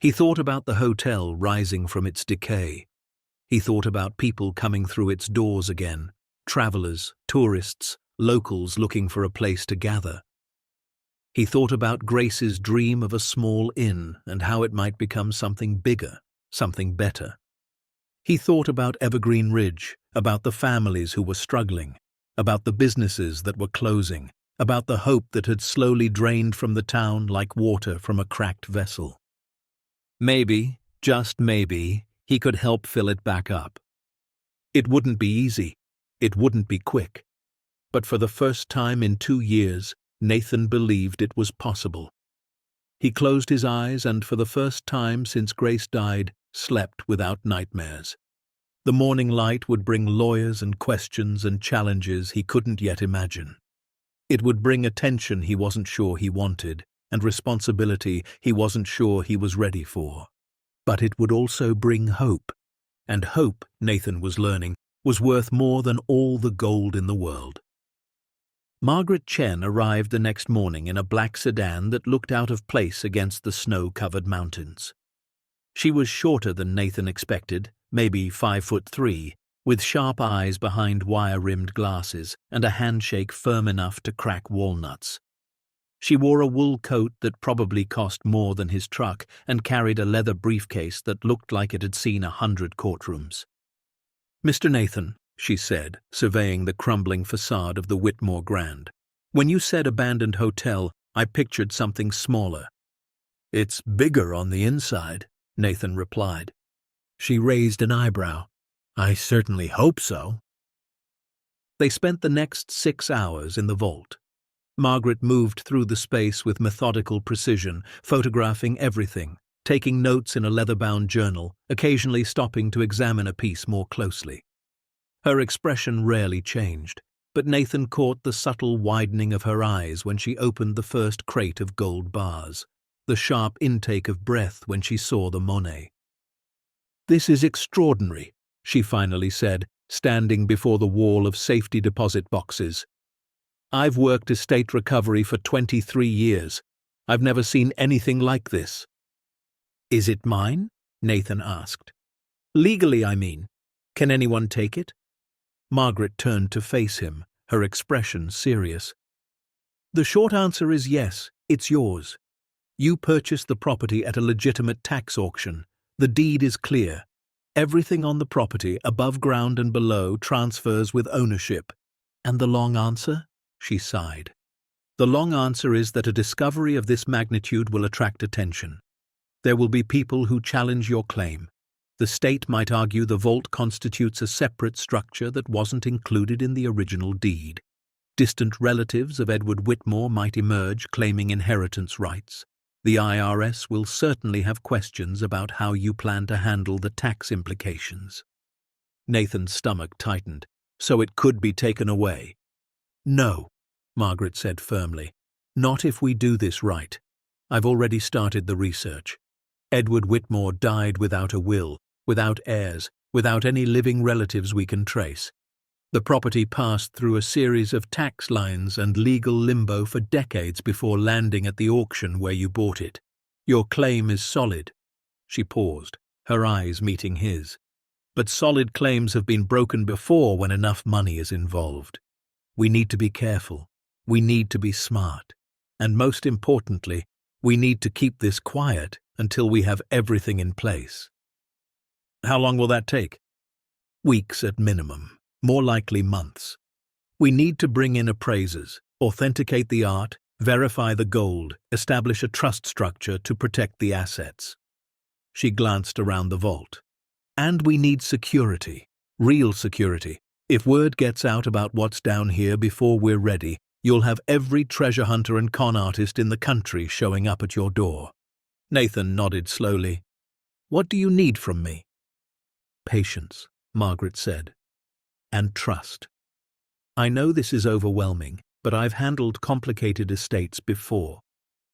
He thought about the hotel rising from its decay. He thought about people coming through its doors again, travelers, tourists, locals looking for a place to gather. He thought about Grace's dream of a small inn and how it might become something bigger, something better. He thought about Evergreen Ridge, about the families who were struggling, about the businesses that were closing, about the hope that had slowly drained from the town like water from a cracked vessel. Maybe, just maybe, he could help fill it back up. It wouldn't be easy. It wouldn't be quick. But for the first time in 2 years, Nathan believed it was possible. He closed his eyes and, for the first time since Grace died, slept without nightmares. The morning light would bring lawyers and questions and challenges he couldn't yet imagine. It would bring attention he wasn't sure he wanted, and responsibility he wasn't sure he was ready for. But it would also bring hope. And hope, Nathan was learning, was worth more than all the gold in the world. Margaret Chen arrived the next morning in a black sedan that looked out of place against the snow-covered mountains. She was shorter than Nathan expected, maybe 5'3", with sharp eyes behind wire-rimmed glasses and a handshake firm enough to crack walnuts. She wore a wool coat that probably cost more than his truck and carried a leather briefcase that looked like it had seen 100 courtrooms. "Mr. Nathan," she said, surveying the crumbling facade of the Whitmore Grand, "when you said abandoned hotel, I pictured something smaller." "It's bigger on the inside," Nathan replied. She raised an eyebrow. "I certainly hope so." They spent the next 6 hours in the vault. Margaret moved through the space with methodical precision, photographing everything, taking notes in a leather-bound journal, occasionally stopping to examine a piece more closely. Her expression rarely changed, but Nathan caught the subtle widening of her eyes when she opened the first crate of gold bars, the sharp intake of breath when she saw the Monet. "This is extraordinary," she finally said, standing before the wall of safety deposit boxes. "I've worked estate recovery for 23 years. I've never seen anything like this." "Is it mine?" Nathan asked. "Legally, I mean. Can anyone take it?" Margaret turned to face him, her expression serious. "The short answer is yes, it's yours. You purchased the property at a legitimate tax auction. The deed is clear. Everything on the property, above ground and below, transfers with ownership. And the long answer?" She sighed. "The long answer is that a discovery of this magnitude will attract attention. There will be people who challenge your claim. The state might argue the vault constitutes a separate structure that wasn't included in the original deed. Distant relatives of Edward Whitmore might emerge claiming inheritance rights. The IRS will certainly have questions about how you plan to handle the tax implications." Nathan's stomach tightened. "So it could be taken away?" "No," Margaret said firmly. "Not if we do this right. I've already started the research. Edward Whitmore died without a will, without heirs, without any living relatives we can trace. The property passed through a series of tax lines and legal limbo for decades before landing at the auction where you bought it. Your claim is solid." She paused, her eyes meeting his. "But solid claims have been broken before when enough money is involved. We need to be careful. We need to be smart. And most importantly, we need to keep this quiet until we have everything in place." "How long will that take?" "Weeks at minimum, more likely months. We need to bring in appraisers, authenticate the art, verify the gold, establish a trust structure to protect the assets." She glanced around the vault. "And we need security, real security. If word gets out about what's down here before we're ready, you'll have every treasure hunter and con artist in the country showing up at your door." Nathan nodded slowly. "What do you need from me?" "Patience," Margaret said. "And trust. I know this is overwhelming, but I've handled complicated estates before.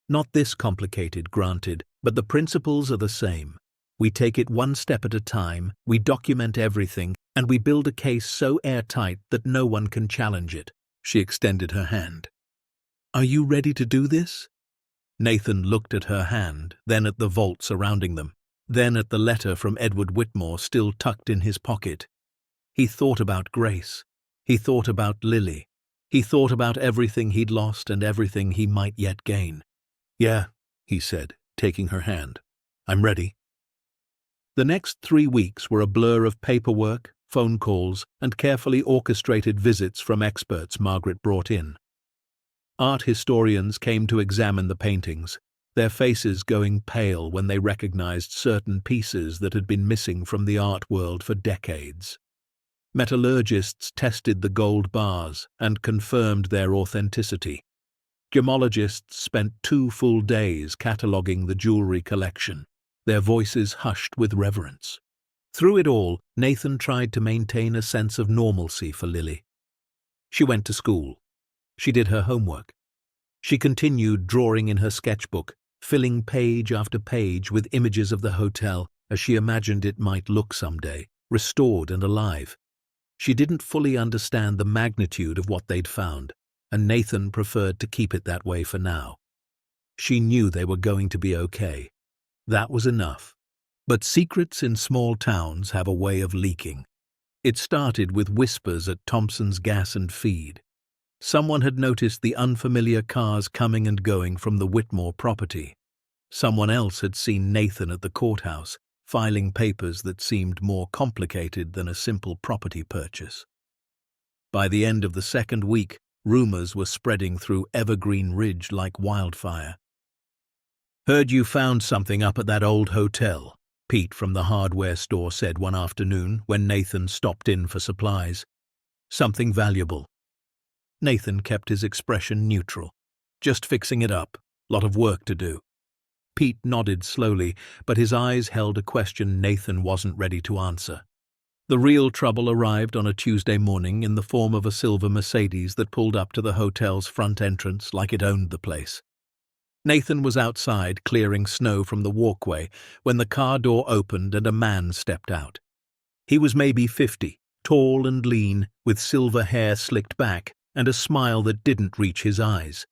Not this complicated, granted, but the principles are the same. We take it one step at a time, we document everything, and we build a case so airtight that no one can challenge it." She extended her hand. "Are you ready to do this?" Nathan looked at her hand, then at the vault surrounding them, then at the letter from Edward Whitmore still tucked in his pocket. He thought about Grace. He thought about Lily. He thought about everything he'd lost and everything he might yet gain. "Yeah," he said, taking her hand. "I'm ready." The next 3 weeks were a blur of paperwork, phone calls, and carefully orchestrated visits from experts Margaret brought in. Art historians came to examine the paintings, their faces going pale when they recognized certain pieces that had been missing from the art world for decades. Metallurgists tested the gold bars and confirmed their authenticity. Gemologists spent 2 full days cataloguing the jewelry collection, their voices hushed with reverence. Through it all, Nathan tried to maintain a sense of normalcy for Lily. She went to school. She did her homework. She continued drawing in her sketchbook, filling page after page with images of the hotel as she imagined it might look someday, restored and alive. She didn't fully understand the magnitude of what they'd found, and Nathan preferred to keep it that way for now. She knew they were going to be okay. That was enough. But secrets in small towns have a way of leaking. It started with whispers at Thompson's Gas and Feed. Someone had noticed the unfamiliar cars coming and going from the Whitmore property. Someone else had seen Nathan at the courthouse, filing papers that seemed more complicated than a simple property purchase. By the end of the second week, rumors were spreading through Evergreen Ridge like wildfire. "Heard you found something up at that old hotel," Pete from the hardware store said one afternoon when Nathan stopped in for supplies. "Something valuable." Nathan kept his expression neutral. "Just fixing it up. Lot of work to do." Pete nodded slowly, but his eyes held a question Nathan wasn't ready to answer. The real trouble arrived on a Tuesday morning in the form of a silver Mercedes that pulled up to the hotel's front entrance like it owned the place. Nathan was outside clearing snow from the walkway when the car door opened and a man stepped out. He was maybe 50, tall and lean, with silver hair slicked back and a smile that didn't reach his eyes.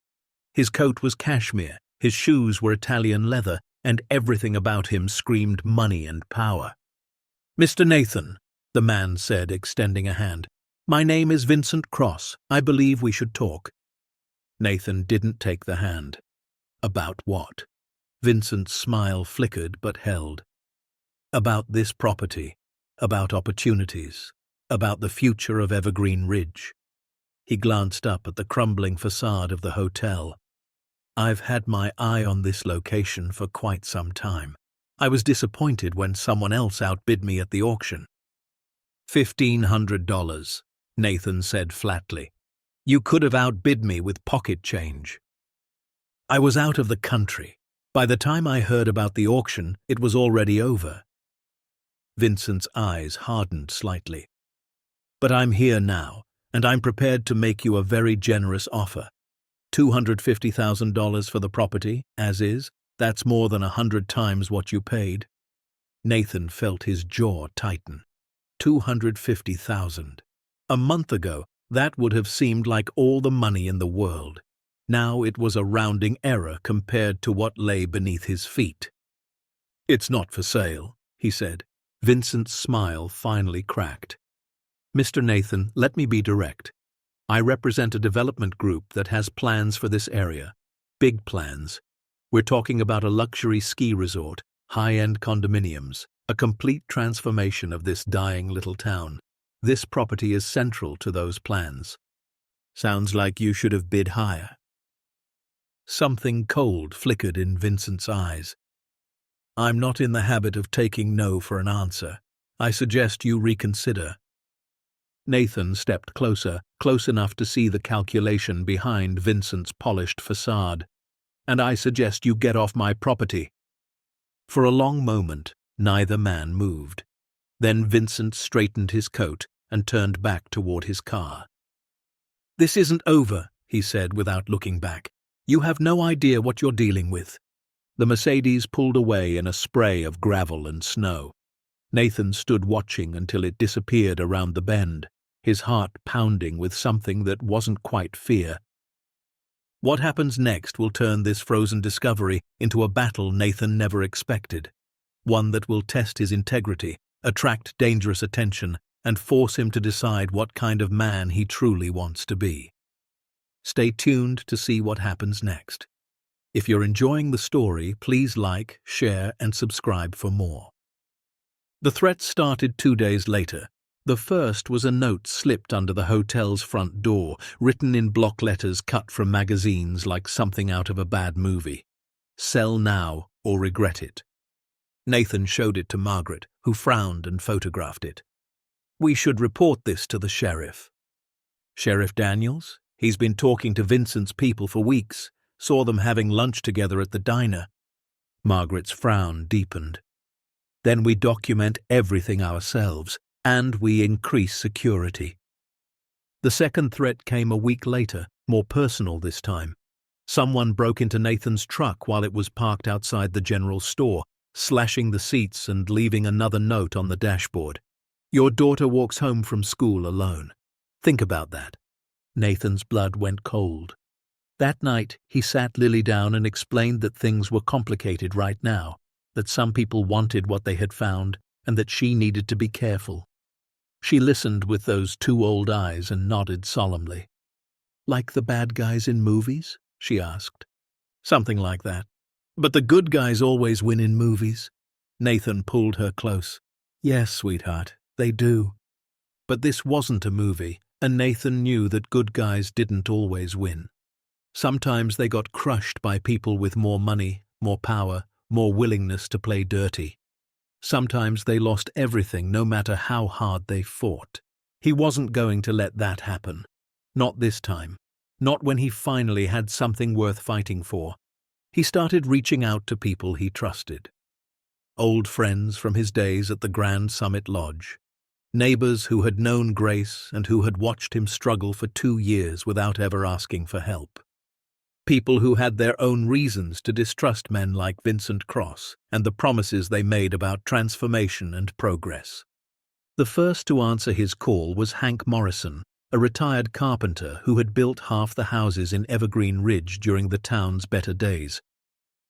His coat was cashmere, his shoes were Italian leather, and everything about him screamed money and power. "Mr. Nathan," the man said, extending a hand. "My name is Vincent Cross. I believe we should talk." Nathan didn't take the hand. About what? Vincent's smile flickered but held. About this property, about opportunities, about the future of Evergreen Ridge. He glanced up at the crumbling facade of the hotel. "I've had my eye on this location for quite some time. I was disappointed when someone else outbid me at the auction." $1,500, Nathan said flatly. "You could have outbid me with pocket change." "I was out of the country. By the time I heard about the auction, it was already over." Vincent's eyes hardened slightly. "But I'm here now, and I'm prepared to make you a very generous offer. $250,000 for the property, as is. That's more than 100 times what you paid." Nathan felt his jaw tighten. 250,000. A month ago, that would have seemed like all the money in the world. Now it was a rounding error compared to what lay beneath his feet. "It's not for sale," he said. Vincent's smile finally cracked. "Mr. Nathan, let me be direct. I represent a development group that has plans for this area. Big plans. We're talking about a luxury ski resort, high-end condominiums, a complete transformation of this dying little town. This property is central to those plans." "Sounds like you should have bid higher." Something cold flickered in Vincent's eyes. "I'm not in the habit of taking no for an answer. I suggest you reconsider." Nathan stepped closer, close enough to see the calculation behind Vincent's polished facade. "And I suggest you get off my property." For a long moment, neither man moved. Then Vincent straightened his coat and turned back toward his car. "This isn't over," he said without looking back. "You have no idea what you're dealing with." The Mercedes pulled away in a spray of gravel and snow. Nathan stood watching until it disappeared around the bend, his heart pounding with something that wasn't quite fear. What happens next will turn this frozen discovery into a battle Nathan never expected, one that will test his integrity, attract dangerous attention, and force him to decide what kind of man he truly wants to be. Stay tuned to see what happens next. If you're enjoying the story, please like, share, and subscribe for more. The threat started 2 days later. The first was a note slipped under the hotel's front door, written in block letters cut from magazines like something out of a bad movie. "Sell now or regret it." Nathan showed it to Margaret, who frowned and photographed it. "We should report this to the sheriff." "Sheriff Daniels?" He's been talking to Vincent's people for weeks, saw them having lunch together at the diner. Margaret's frown deepened. Then we document everything ourselves, and we increase security. The second threat came a week later, more personal this time. Someone broke into Nathan's truck while it was parked outside the general store, slashing the seats and leaving another note on the dashboard. Your daughter walks home from school alone. Think about that. Nathan's blood went cold. That night, he sat Lily down and explained that things were complicated right now, that some people wanted what they had found, and that she needed to be careful. She listened with those two old eyes and nodded solemnly. Like the bad guys in movies? She asked. Something like that. But the good guys always win in movies. Nathan pulled her close. Yes, sweetheart, they do. But this wasn't a movie, and Nathan knew that good guys didn't always win. Sometimes they got crushed by people with more money, more power, more willingness to play dirty. Sometimes they lost everything no matter how hard they fought. He wasn't going to let that happen. Not this time. Not when he finally had something worth fighting for. He started reaching out to people he trusted. Old friends from his days at the Grand Summit Lodge. Neighbors who had known Grace and who had watched him struggle for 2 years without ever asking for help. People who had their own reasons to distrust men like Vincent Cross and the promises they made about transformation and progress. The first to answer his call was Hank Morrison, a retired carpenter who had built half the houses in Evergreen Ridge during the town's better days.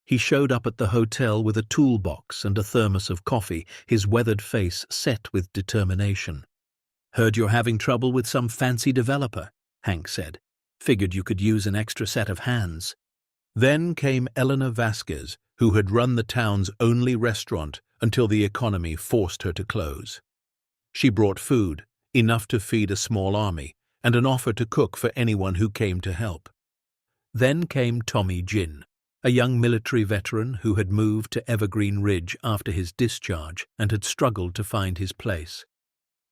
He showed up at the hotel with a toolbox and a thermos of coffee, his weathered face set with determination. "Heard you're having trouble with some fancy developer," Hank said. "Figured you could use an extra set of hands." Then came Eleanor Vasquez, who had run the town's only restaurant until the economy forced her to close. She brought food, enough to feed a small army, and an offer to cook for anyone who came to help. Then came Tommy Ginn, a young military veteran who had moved to Evergreen Ridge after his discharge and had struggled to find his place.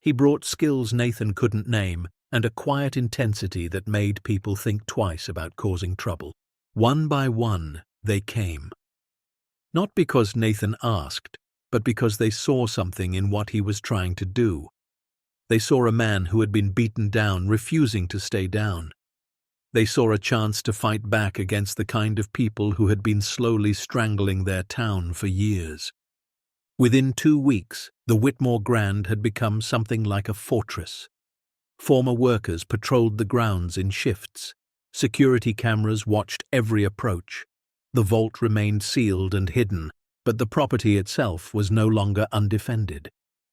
He brought skills Nathan couldn't name and a quiet intensity that made people think twice about causing trouble. One by one, they came. Not because Nathan asked, but because they saw something in what he was trying to do. They saw a man who had been beaten down, refusing to stay down. They saw a chance to fight back against the kind of people who had been slowly strangling their town for years. Within 2 weeks, the Whitmore Grand had become something like a fortress. Former workers patrolled the grounds in shifts. Security cameras watched every approach. The vault remained sealed and hidden, but the property itself was no longer undefended.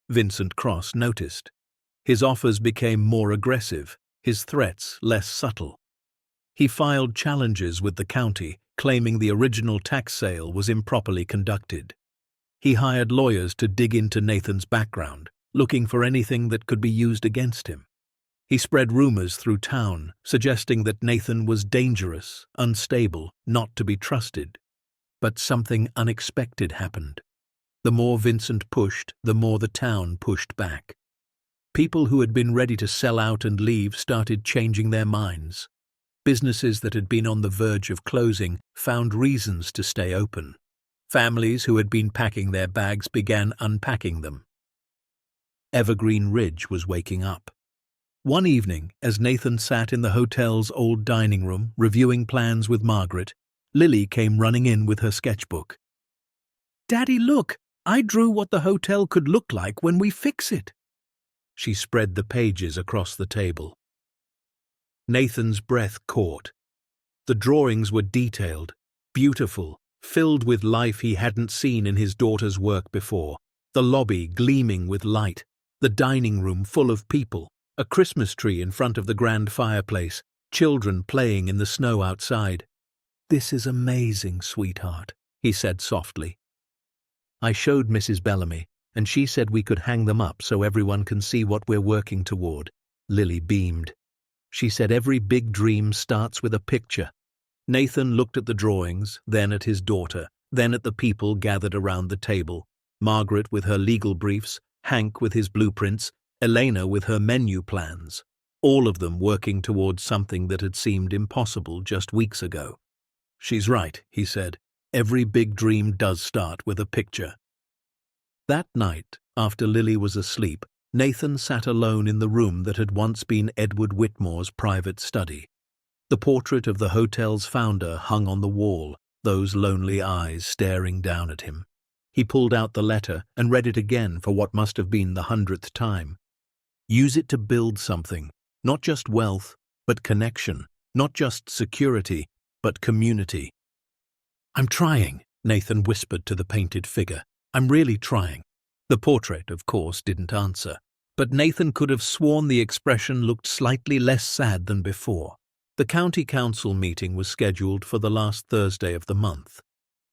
Vincent Cross noticed. His offers became more aggressive, his threats less subtle. He filed challenges with the county, claiming the original tax sale was improperly conducted. He hired lawyers to dig into Nathan's background, looking for anything that could be used against him. He spread rumors through town, suggesting that Nathan was dangerous, unstable, not to be trusted. But something unexpected happened. The more Vincent pushed, the more the town pushed back. People who had been ready to sell out and leave started changing their minds. Businesses that had been on the verge of closing found reasons to stay open. Families who had been packing their bags began unpacking them. Evergreen Ridge was waking up. One evening, as Nathan sat in the hotel's old dining room reviewing plans with Margaret, Lily came running in with her sketchbook. Daddy, look! I drew what the hotel could look like when we fix it. She spread the pages across the table. Nathan's breath caught. The drawings were detailed, beautiful, filled with life he hadn't seen in his daughter's work before. The lobby gleaming with light, the dining room full of people, a Christmas tree in front of the grand fireplace, children playing in the snow outside. "This is amazing, sweetheart," he said softly. "I showed Mrs. Bellamy, and she said we could hang them up so everyone can see what we're working toward." Lily beamed. She said every big dream starts with a picture. Nathan looked at the drawings, then at his daughter, then at the people gathered around the table. Margaret with her legal briefs, Hank with his blueprints, Elena with her menu plans. all of them working towards something that had seemed impossible just weeks ago. "She's right," he said. "Every big dream does start with a picture." That night, after Lily was asleep, Nathan sat alone in the room that had once been Edward Whitmore's private study. The portrait of the hotel's founder hung on the wall, those lonely eyes staring down at him. He pulled out the letter and read it again for what must have been the 100th time. Use it to build something, not just wealth, but connection, not just security, but community. "I'm trying," Nathan whispered to the painted figure. "I'm really trying." The portrait, of course, didn't answer, but Nathan could have sworn the expression looked slightly less sad than before. The county council meeting was scheduled for the last Thursday of the month.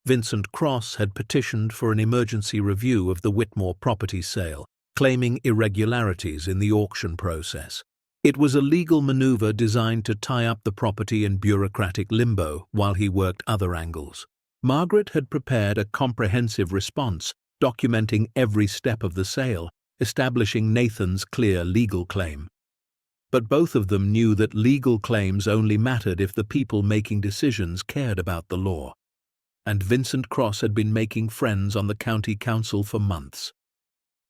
Vincent Cross had petitioned for an emergency review of the Whitmore property sale, claiming irregularities in the auction process. It was a legal maneuver designed to tie up the property in bureaucratic limbo while he worked other angles. Margaret had prepared a comprehensive response, documenting every step of the sale, establishing Nathan's clear legal claim. But both of them knew that legal claims only mattered if the people making decisions cared about the law. And Vincent Cross had been making friends on the county council for months.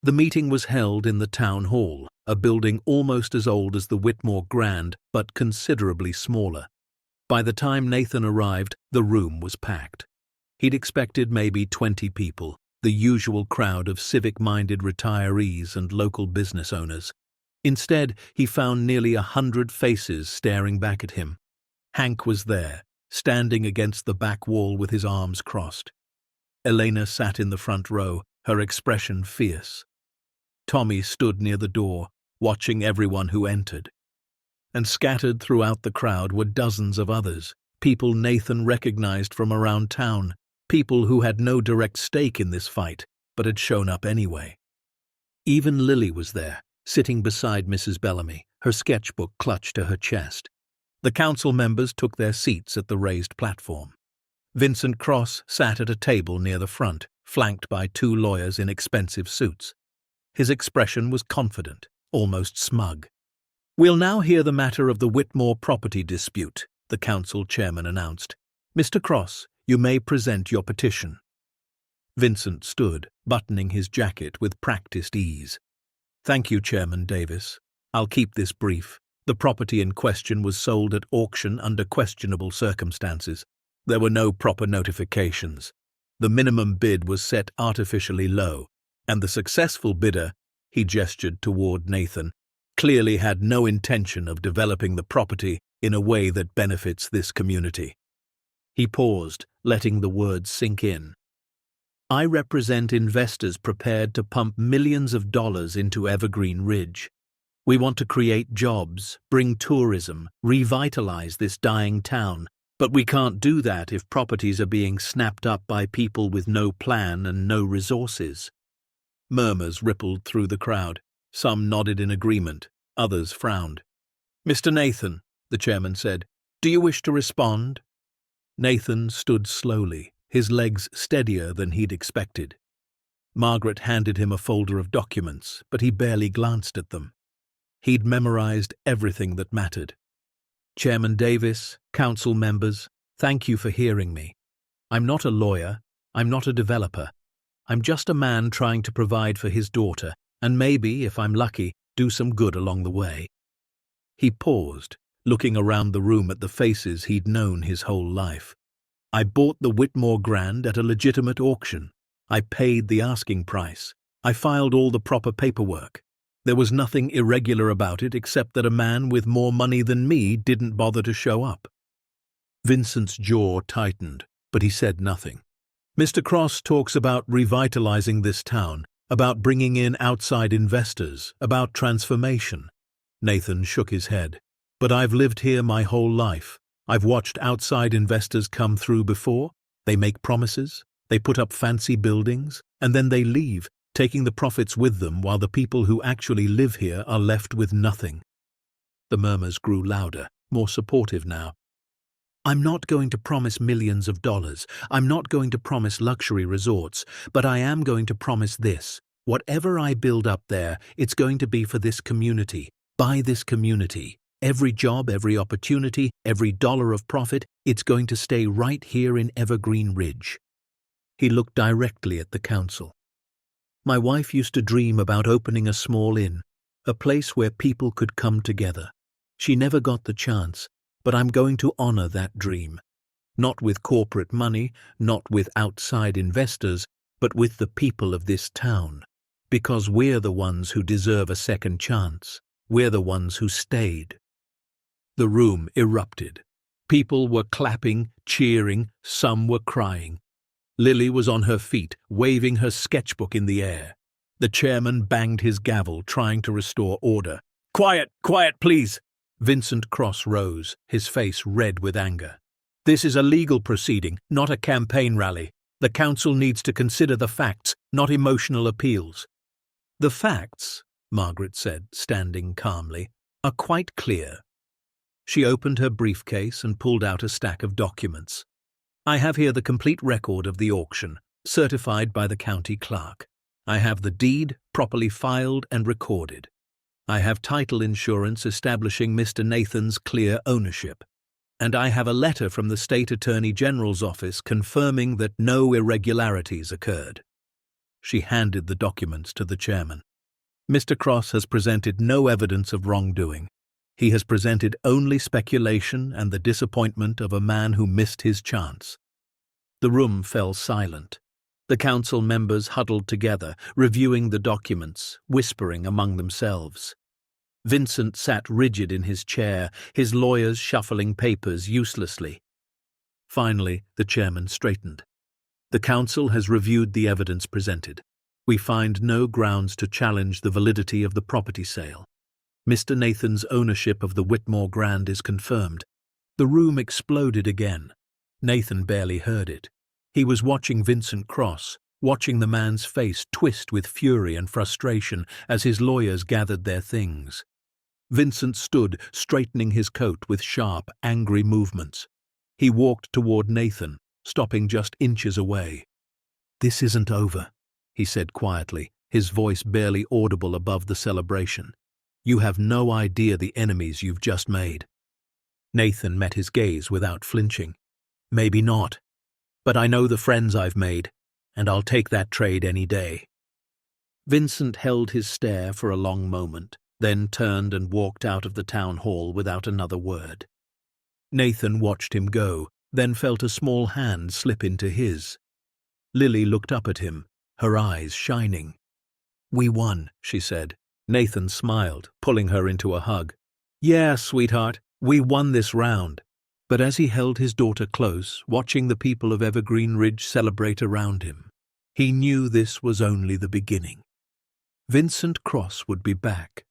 The meeting was held in the town hall, a building almost as old as the Whitmore Grand, but considerably smaller. By the time Nathan arrived, the room was packed. He'd expected maybe 20 people, the usual crowd of civic-minded retirees and local business owners. Instead, he found nearly 100 faces staring back at him. Hank was there, standing against the back wall with his arms crossed. Elena sat in the front row, her expression fierce. Tommy stood near the door, watching everyone who entered. And scattered throughout the crowd were dozens of others, people Nathan recognized from around town, people who had no direct stake in this fight, but had shown up anyway. Even Lily was there, sitting beside Mrs. Bellamy, her sketchbook clutched to her chest. The council members took their seats at the raised platform. Vincent Cross sat at a table near the front, flanked by two lawyers in expensive suits. His expression was confident, almost smug. "We'll now hear the matter of the Whitmore property dispute," the council chairman announced. "Mr. Cross, you may present your petition." Vincent stood, buttoning his jacket with practiced ease. "Thank you, Chairman Davis. I'll keep this brief. The property in question was sold at auction under questionable circumstances. There were no proper notifications. The minimum bid was set artificially low, and the successful bidder," he gestured toward Nathan, "clearly had no intention of developing the property in a way that benefits this community." He paused, letting the words sink in. "I represent investors prepared to pump millions of dollars into Evergreen Ridge. We want to create jobs, bring tourism, revitalize this dying town, but we can't do that if properties are being snapped up by people with no plan and no resources." Murmurs rippled through the crowd. Some nodded in agreement, others frowned. "Mr. Nathan," the chairman said, "do you wish to respond?" Nathan stood slowly, his legs steadier than he'd expected. Margaret handed him a folder of documents, but he barely glanced at them. He'd memorized everything that mattered. "Chairman Davis, council members, thank you for hearing me. I'm not a lawyer, I'm not a developer. I'm just a man trying to provide for his daughter, and maybe, if I'm lucky, do some good along the way." He paused, looking around the room at the faces he'd known his whole life. "I bought the Whitmore Grand at a legitimate auction. I paid the asking price. I filed all the proper paperwork. There was nothing irregular about it except that a man with more money than me didn't bother to show up." Vincent's jaw tightened, but he said nothing. "Mr. Cross talks about revitalizing this town, about bringing in outside investors, about transformation." Nathan shook his head. "But I've lived here my whole life. I've watched outside investors come through before. They make promises, they put up fancy buildings, and then they leave, taking the profits with them while the people who actually live here are left with nothing." The murmurs grew louder, more supportive now. "I'm not going to promise millions of dollars. I'm not going to promise luxury resorts, but I am going to promise this. Whatever I build up there, it's going to be for this community. Buy this community. Every job, every opportunity, every dollar of profit, it's going to stay right here in Evergreen Ridge." He looked directly at the council. "My wife used to dream about opening a small inn, a place where people could come together. She never got the chance, but I'm going to honor that dream. Not with corporate money, not with outside investors, but with the people of this town. Because we're the ones who deserve a second chance. We're the ones who stayed." The room erupted. People were clapping, cheering, some were crying. Lily was on her feet, waving her sketchbook in the air. The chairman banged his gavel, trying to restore order. "Quiet, quiet, please!" Vincent Cross rose, his face red with anger. "This is a legal proceeding, not a campaign rally. The council needs to consider the facts, not emotional appeals." "The facts," Margaret said, standing calmly, "are quite clear." She opened her briefcase and pulled out a stack of documents. "I have here the complete record of the auction, certified by the county clerk. I have the deed, properly filed and recorded. I have title insurance establishing Mr. Nathan's clear ownership. And I have a letter from the State Attorney General's office confirming that no irregularities occurred." She handed the documents to the chairman. "Mr. Cross has presented no evidence of wrongdoing. He has presented only speculation and the disappointment of a man who missed his chance." The room fell silent. The council members huddled together, reviewing the documents, whispering among themselves. Vincent sat rigid in his chair, his lawyers shuffling papers uselessly. Finally, the chairman straightened. "The council has reviewed the evidence presented. We find no grounds to challenge the validity of the property sale. Mr. Nathan's ownership of the Whitmore Grand is confirmed." The room exploded again. Nathan barely heard it. He was watching Vincent Cross, watching the man's face twist with fury and frustration as his lawyers gathered their things. Vincent stood, straightening his coat with sharp, angry movements. He walked toward Nathan, stopping just inches away. "This isn't over," he said quietly, his voice barely audible above the celebration. "You have no idea the enemies you've just made." Nathan met his gaze without flinching. "Maybe not. But I know the friends I've made, and I'll take that trade any day." Vincent held his stare for a long moment, then turned and walked out of the town hall without another word. Nathan watched him go, then felt a small hand slip into his. Lily looked up at him, her eyes shining. "We won," she said. Nathan smiled, pulling her into a hug. "Yeah, sweetheart, we won this round." But as he held his daughter close, watching the people of Evergreen Ridge celebrate around him, he knew this was only the beginning. Vincent Cross would be back.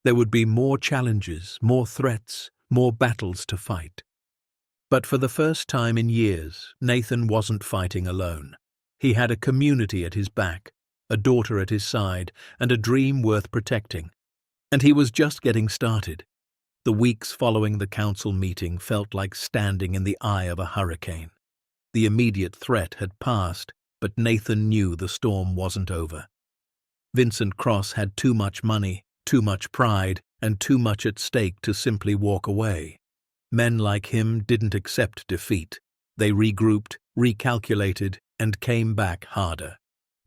There would be more challenges, more threats, more battles to fight. But for the first time in years, Nathan wasn't fighting alone. He had a community at his back, a daughter at his side, and a dream worth protecting. And he was just getting started. The weeks following the council meeting felt like standing in the eye of a hurricane. The immediate threat had passed, but Nathan knew the storm wasn't over. Vincent Cross had too much money, too much pride, and too much at stake to simply walk away. Men like him didn't accept defeat. They regrouped, recalculated, and came back harder.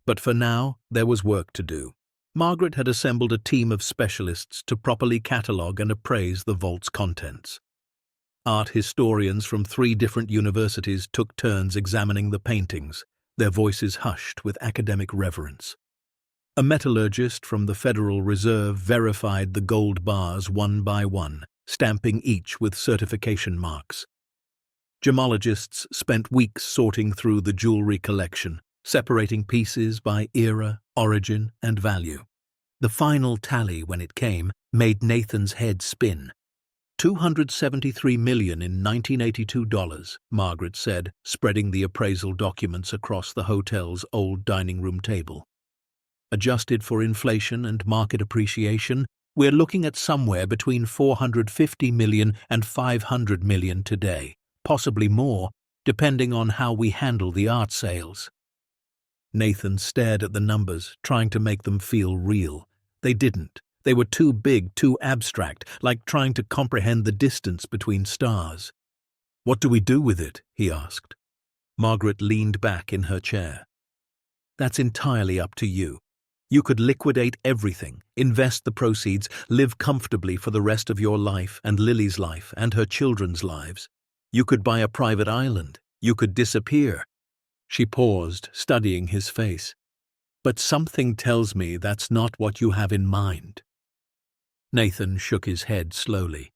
But for now, there was work to do. Margaret had assembled a team of specialists to properly catalogue and appraise the vault's contents. Art historians from 3 different universities took turns examining the paintings, their voices hushed with academic reverence. A metallurgist from the Federal Reserve verified the gold bars one by one, stamping each with certification marks. Gemologists spent weeks sorting through the jewelry collection, separating pieces by era, origin, and value. The final tally, when it came, made Nathan's head spin. $273 million in 1982 dollars, Margaret said, spreading the appraisal documents across the hotel's old dining room table. Adjusted for inflation and market appreciation, we're looking at somewhere between $450 million and $500 million today, possibly more, depending on how we handle the art sales. Nathan stared at the numbers, trying to make them feel real. They didn't. They were too big, too abstract, like trying to comprehend the distance between stars. "What do we do with it?" he asked. Margaret leaned back in her chair. "That's entirely up to you. You could liquidate everything, invest the proceeds, live comfortably for the rest of your life and Lily's life and her children's lives. You could buy a private island. You could disappear." She paused, studying his face. "But something tells me that's not what you have in mind." Nathan shook his head slowly.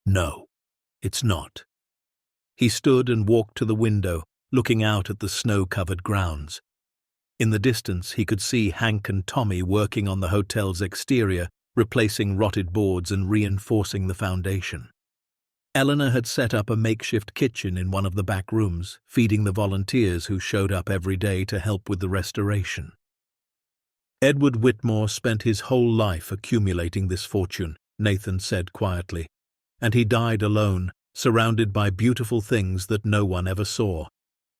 "No, it's not." He stood and walked to the window, looking out at the snow-covered grounds. In the distance, he could see Hank and Tommy working on the hotel's exterior, replacing rotted boards and reinforcing the foundation. Eleanor had set up a makeshift kitchen in one of the back rooms, feeding the volunteers who showed up every day to help with the restoration. "Edward Whitmore spent his whole life accumulating this fortune," Nathan said quietly, "and he died alone, surrounded by beautiful things that no one ever saw.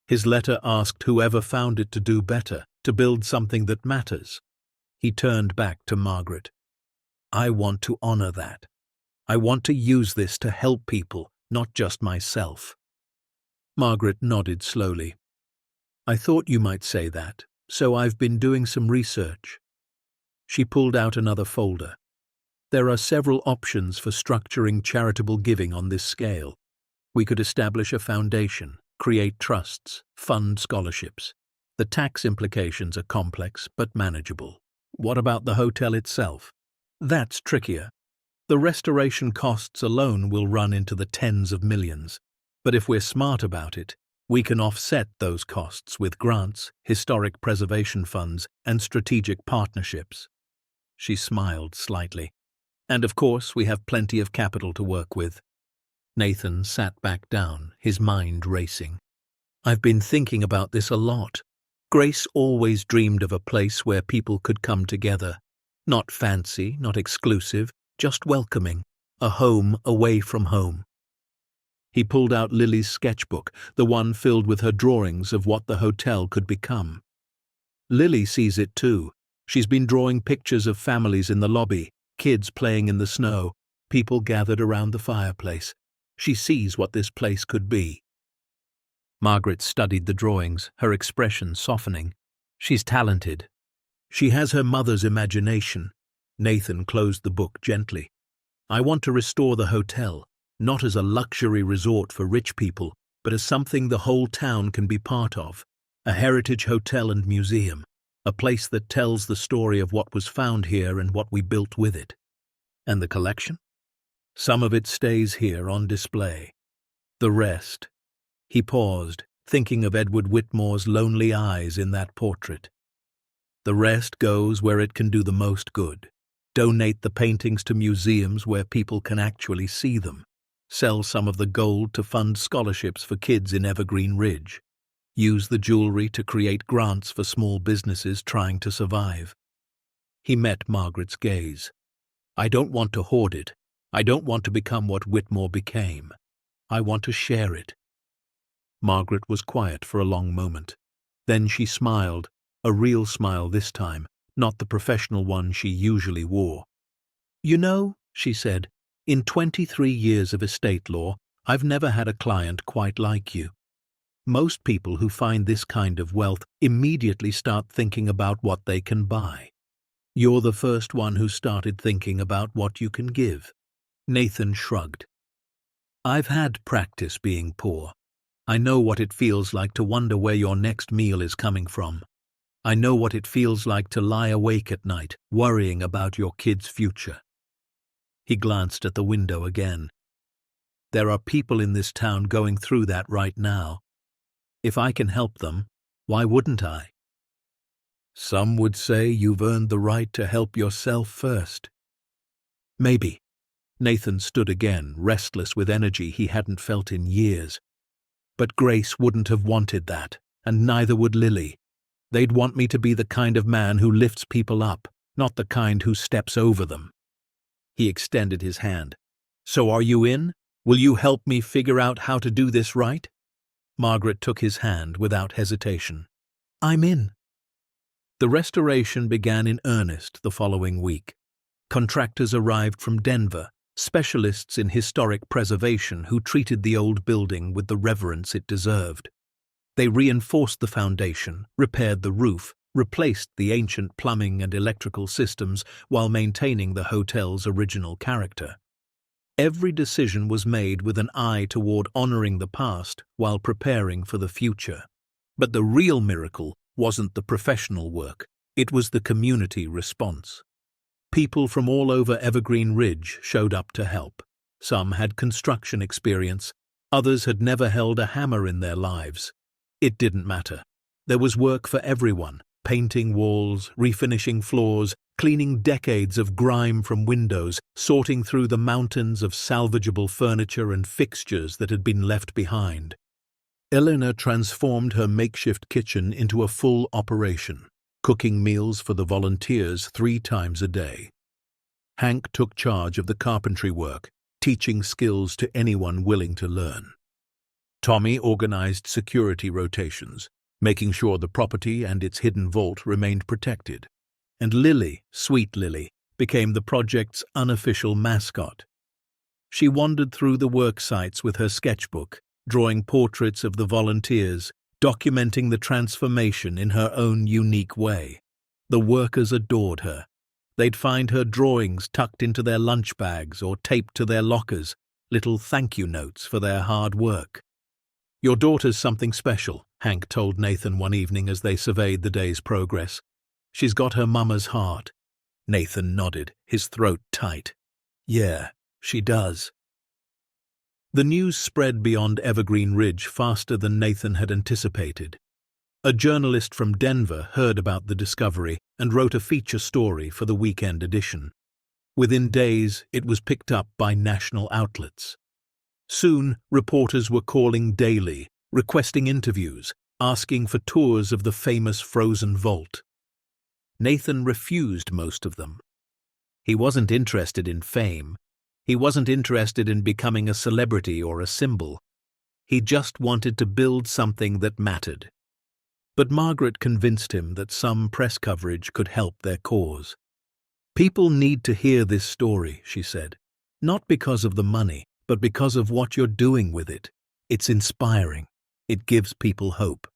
His letter asked whoever found it to do better, to build something that matters." He turned back to Margaret. "I want to honor that. I want to use this to help people, not just myself." Margaret nodded slowly. "I thought you might say that, so I've been doing some research." She pulled out another folder. "There are several options for structuring charitable giving on this scale. We could establish a foundation, create trusts, fund scholarships. The tax implications are complex but manageable. What about the hotel itself? That's trickier. The restoration costs alone will run into the tens of millions. But if we're smart about it, we can offset those costs with grants, historic preservation funds, and strategic partnerships." She smiled slightly. "And of course, we have plenty of capital to work with." Nathan sat back down, his mind racing. "I've been thinking about this a lot. Grace always dreamed of a place where people could come together. Not fancy, not exclusive, just welcoming. A home away from home." He pulled out Lily's sketchbook, the one filled with her drawings of what the hotel could become. "Lily sees it too. She's been drawing pictures of families in the lobby, kids playing in the snow, people gathered around the fireplace. She sees what this place could be." Margaret studied the drawings, her expression softening. "She's talented. She has her mother's imagination." Nathan closed the book gently. "I want to restore the hotel, not as a luxury resort for rich people, but as something the whole town can be part of. A heritage hotel and museum, a place that tells the story of what was found here and what we built with it." "And the collection?" "Some of it stays here on display. The rest—" He paused, thinking of Edward Whitmore's lonely eyes in that portrait. "The rest goes where it can do the most good. Donate the paintings to museums where people can actually see them. Sell some of the gold to fund scholarships for kids in Evergreen Ridge. Use the jewelry to create grants for small businesses trying to survive." He met Margaret's gaze. "I don't want to hoard it. I don't want to become what Whitmore became. I want to share it." Margaret was quiet for a long moment. Then she smiled, a real smile this time, not the professional one she usually wore. "You know," she said, "in 23 years of estate law, I've never had a client quite like you. Most people who find this kind of wealth immediately start thinking about what they can buy. You're the first one who started thinking about what you can give." Nathan shrugged. "I've had practice being poor. I know what it feels like to wonder where your next meal is coming from. I know what it feels like to lie awake at night, worrying about your kid's future." He glanced at the window again. "There are people in this town going through that right now. If I can help them, why wouldn't I?" "Some would say you've earned the right to help yourself first." "Maybe." Nathan stood again, restless with energy he hadn't felt in years. "But Grace wouldn't have wanted that, and neither would Lily. They'd want me to be the kind of man who lifts people up, not the kind who steps over them." He extended his hand. "So are you in? Will you help me figure out how to do this right?" Margaret took his hand without hesitation. "I'm in." The restoration began in earnest the following week. Contractors arrived from Denver, specialists in historic preservation who treated the old building with the reverence it deserved. They reinforced the foundation, repaired the roof, replaced the ancient plumbing and electrical systems while maintaining the hotel's original character. Every decision was made with an eye toward honoring the past while preparing for the future. But the real miracle wasn't the professional work, it was the community response. People from all over Evergreen Ridge showed up to help. Some had construction experience, others had never held a hammer in their lives. It didn't matter. There was work for everyone, painting walls, refinishing floors, cleaning decades of grime from windows, sorting through the mountains of salvageable furniture and fixtures that had been left behind. Eleanor transformed her makeshift kitchen into a full operation, cooking meals for the volunteers 3 times a day. Hank took charge of the carpentry work, teaching skills to anyone willing to learn. Tommy organized security rotations, making sure the property and its hidden vault remained protected. And Lily, sweet Lily, became the project's unofficial mascot. She wandered through the work sites with her sketchbook, drawing portraits of the volunteers, documenting the transformation in her own unique way. The workers adored her. They'd find her drawings tucked into their lunch bags or taped to their lockers, little thank you notes for their hard work. "Your daughter's something special," Hank told Nathan one evening as they surveyed the day's progress. "She's got her mama's heart." Nathan nodded, his throat tight. "Yeah, she does." The news spread beyond Evergreen Ridge faster than Nathan had anticipated. A journalist from Denver heard about the discovery and wrote a feature story for the weekend edition. Within days, it was picked up by national outlets. Soon, reporters were calling daily, requesting interviews, asking for tours of the famous frozen vault. Nathan refused most of them. He wasn't interested in fame. He wasn't interested in becoming a celebrity or a symbol. He just wanted to build something that mattered. But Margaret convinced him that some press coverage could help their cause. "People need to hear this story," she said. "Not because of the money, but because of what you're doing with it. It's inspiring. It gives people hope."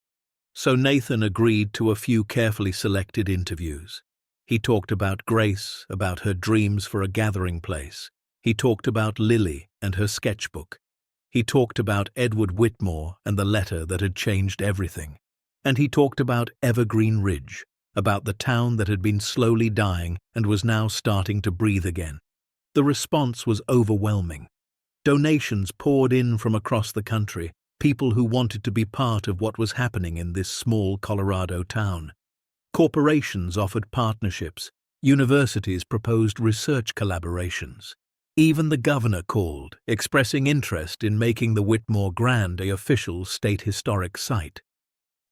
So Nathan agreed to a few carefully selected interviews. He talked about Grace, about her dreams for a gathering place. He talked about Lily and her sketchbook. He talked about Edward Whitmore and the letter that had changed everything. And he talked about Evergreen Ridge, about the town that had been slowly dying and was now starting to breathe again. The response was overwhelming. Donations poured in from across the country, people who wanted to be part of what was happening in this small Colorado town. Corporations offered partnerships, universities proposed research collaborations. Even the governor called, expressing interest in making the Whitmore Grand an official state historic site.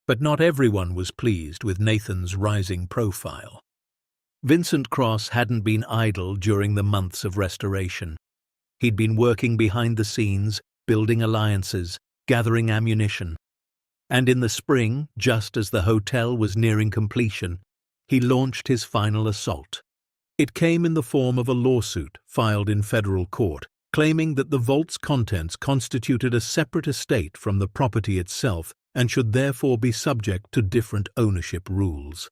But not everyone was pleased with Nathan's rising profile. Vincent Cross hadn't been idle during the months of restoration. He'd been working behind the scenes, building alliances, gathering ammunition. And in the spring, just as the hotel was nearing completion, he launched his final assault. It came in the form of a lawsuit filed in federal court, claiming that the vault's contents constituted a separate estate from the property itself and should therefore be subject to different ownership rules.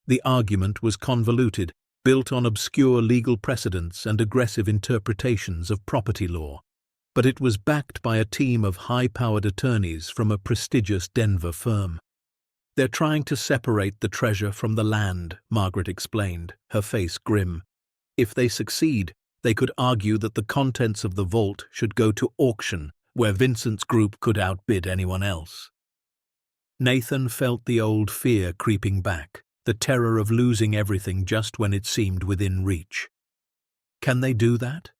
The argument was convoluted, built on obscure legal precedents and aggressive interpretations of property law, but it was backed by a team of high-powered attorneys from a prestigious Denver firm. "They're trying to separate the treasure from the land," Margaret explained, her face grim. "If they succeed, they could argue that the contents of the vault should go to auction, where Vincent's group could outbid anyone else." Nathan felt the old fear creeping back, the terror of losing everything just when it seemed within reach. Can they do that?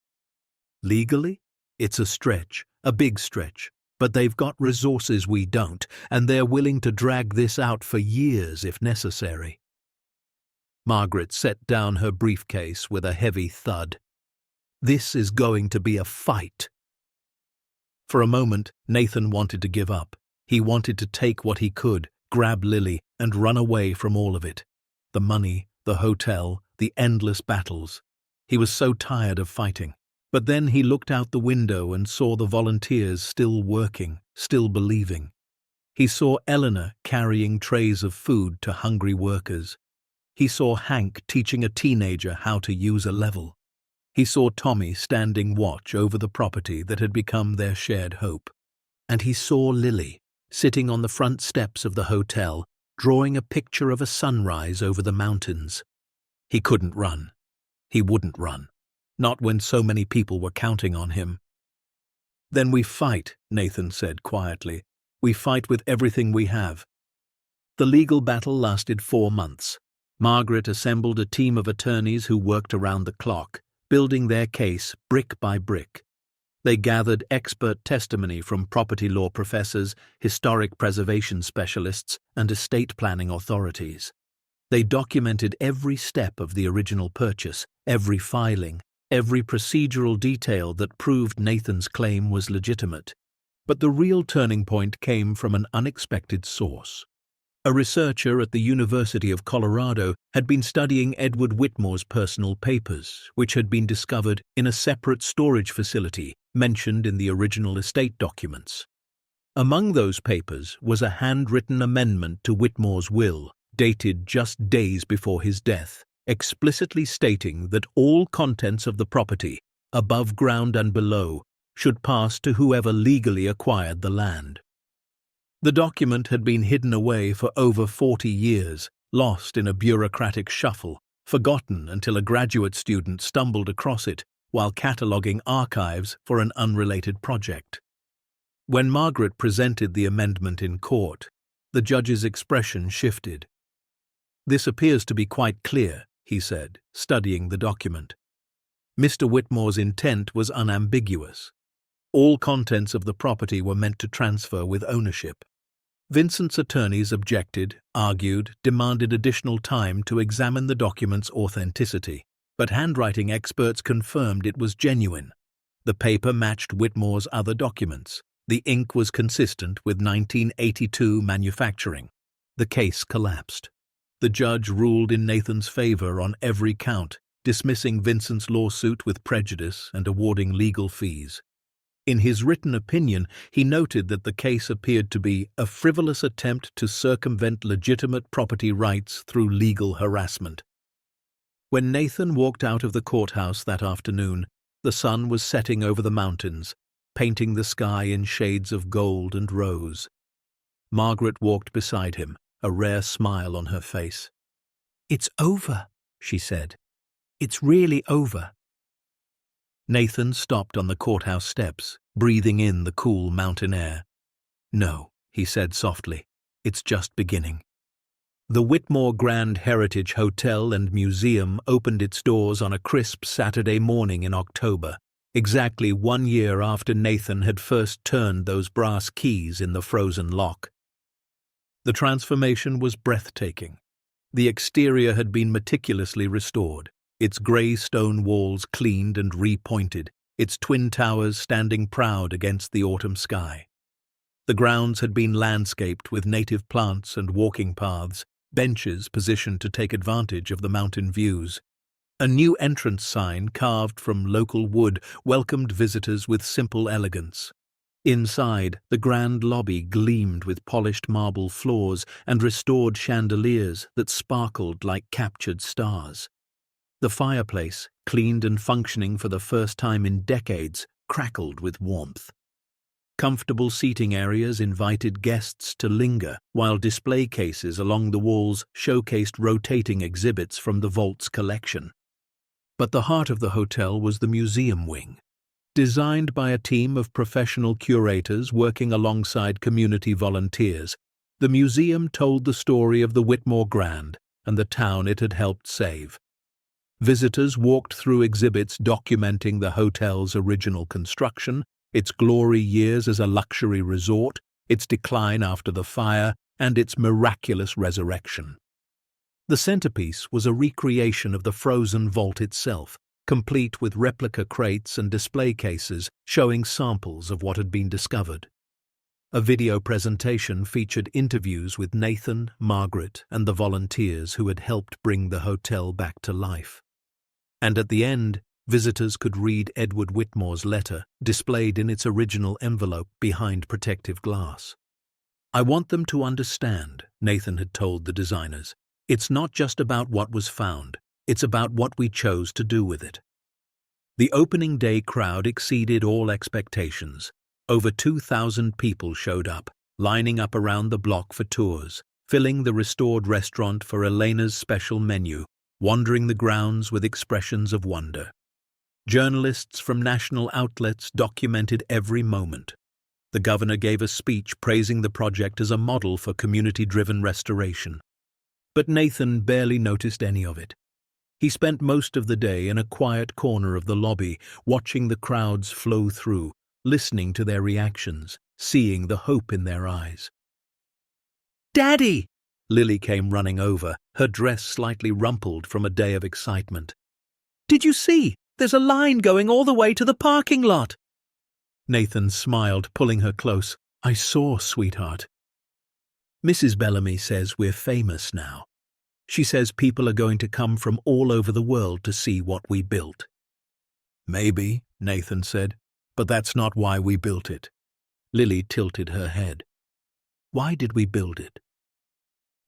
Legally? It's a stretch, a big stretch, but they've got resources we don't, and they're willing to drag this out for years if necessary. Margaret set down her briefcase with a heavy thud. "This is going to be a fight." For a moment, Nathan wanted to give up. He wanted to take what he could, grab Lily, and run away from all of it. The money, the hotel, the endless battles. He was so tired of fighting. But then he looked out the window and saw the volunteers still working, still believing. He saw Eleanor carrying trays of food to hungry workers. He saw Hank teaching a teenager how to use a level. He saw Tommy standing watch over the property that had become their shared hope. And he saw Lily, sitting on the front steps of the hotel, drawing a picture of a sunrise over the mountains. He couldn't run. He wouldn't run. Not when so many people were counting on him. "Then we fight," Nathan said quietly. "We fight with everything we have." The legal battle lasted 4 months. Margaret assembled a team of attorneys who worked around the clock, building their case brick by brick. They gathered expert testimony from property law professors, historic preservation specialists, and estate planning authorities. They documented every step of the original purchase, every filing, every procedural detail that proved Nathan's claim was legitimate. But the real turning point came from an unexpected source. A researcher at the University of Colorado had been studying Edward Whitmore's personal papers, which had been discovered in a separate storage facility mentioned in the original estate documents. Among those papers was a handwritten amendment to Whitmore's will, dated just days before his death, explicitly stating that all contents of the property, above ground and below, should pass to whoever legally acquired the land. The document had been hidden away for over 40 years, lost in a bureaucratic shuffle, forgotten until a graduate student stumbled across it while cataloguing archives for an unrelated project. When Margaret presented the amendment in court, the judge's expression shifted. "This appears to be quite clear," he said, studying the document. Mr. Whitmore's intent was unambiguous. All contents of the property were meant to transfer with ownership. Vincent's attorneys objected, argued, demanded additional time to examine the document's authenticity, but handwriting experts confirmed it was genuine. The paper matched Whitmore's other documents. The ink was consistent with 1982 manufacturing. The case collapsed. The judge ruled in Nathan's favor on every count, dismissing Vincent's lawsuit with prejudice and awarding legal fees. In his written opinion, he noted that the case appeared to be a frivolous attempt to circumvent legitimate property rights through legal harassment. When Nathan walked out of the courthouse that afternoon, the sun was setting over the mountains, painting the sky in shades of gold and rose. Margaret walked beside him, a rare smile on her face. "It's over," she said. "It's really over." Nathan stopped on the courthouse steps, breathing in the cool mountain air. "No," he said softly, "it's just beginning." The Whitmore Grand Heritage Hotel and Museum opened its doors on a crisp Saturday morning in October, exactly 1 year after Nathan had first turned those brass keys in the frozen lock. The transformation was breathtaking. The exterior had been meticulously restored, its grey stone walls cleaned and repointed, its twin towers standing proud against the autumn sky. The grounds had been landscaped with native plants and walking paths, benches positioned to take advantage of the mountain views. A new entrance sign carved from local wood welcomed visitors with simple elegance. Inside, the grand lobby gleamed with polished marble floors and restored chandeliers that sparkled like captured stars. The fireplace, cleaned and functioning for the first time in decades, crackled with warmth. Comfortable seating areas invited guests to linger, while display cases along the walls showcased rotating exhibits from the vault's collection. But the heart of the hotel was the museum wing. Designed by a team of professional curators working alongside community volunteers, the museum told the story of the Whitmore Grand and the town it had helped save. Visitors walked through exhibits documenting the hotel's original construction, its glory years as a luxury resort, its decline after the fire, and its miraculous resurrection. The centerpiece was a recreation of the frozen vault itself, complete with replica crates and display cases showing samples of what had been discovered. A video presentation featured interviews with Nathan, Margaret, and the volunteers who had helped bring the hotel back to life. And at the end, visitors could read Edward Whitmore's letter, displayed in its original envelope behind protective glass. "I want them to understand," Nathan had told the designers. "It's not just about what was found, it's about what we chose to do with it." The opening day crowd exceeded all expectations. Over 2,000 people showed up, lining up around the block for tours, filling the restored restaurant for Elena's special menu, wandering the grounds with expressions of wonder. Journalists from national outlets documented every moment. The governor gave a speech praising the project as a model for community-driven restoration. But Nathan barely noticed any of it. He spent most of the day in a quiet corner of the lobby, watching the crowds flow through, listening to their reactions, seeing the hope in their eyes. "Daddy!" Lily came running over, her dress slightly rumpled from a day of excitement. "Did you see? There's a line going all the way to the parking lot." Nathan smiled, pulling her close. "I saw, sweetheart. Mrs. Bellamy says we're famous now. She says people are going to come from all over the world to see what we built." "Maybe," Nathan said, "but that's not why we built it." Lily tilted her head. "Why did we build it?"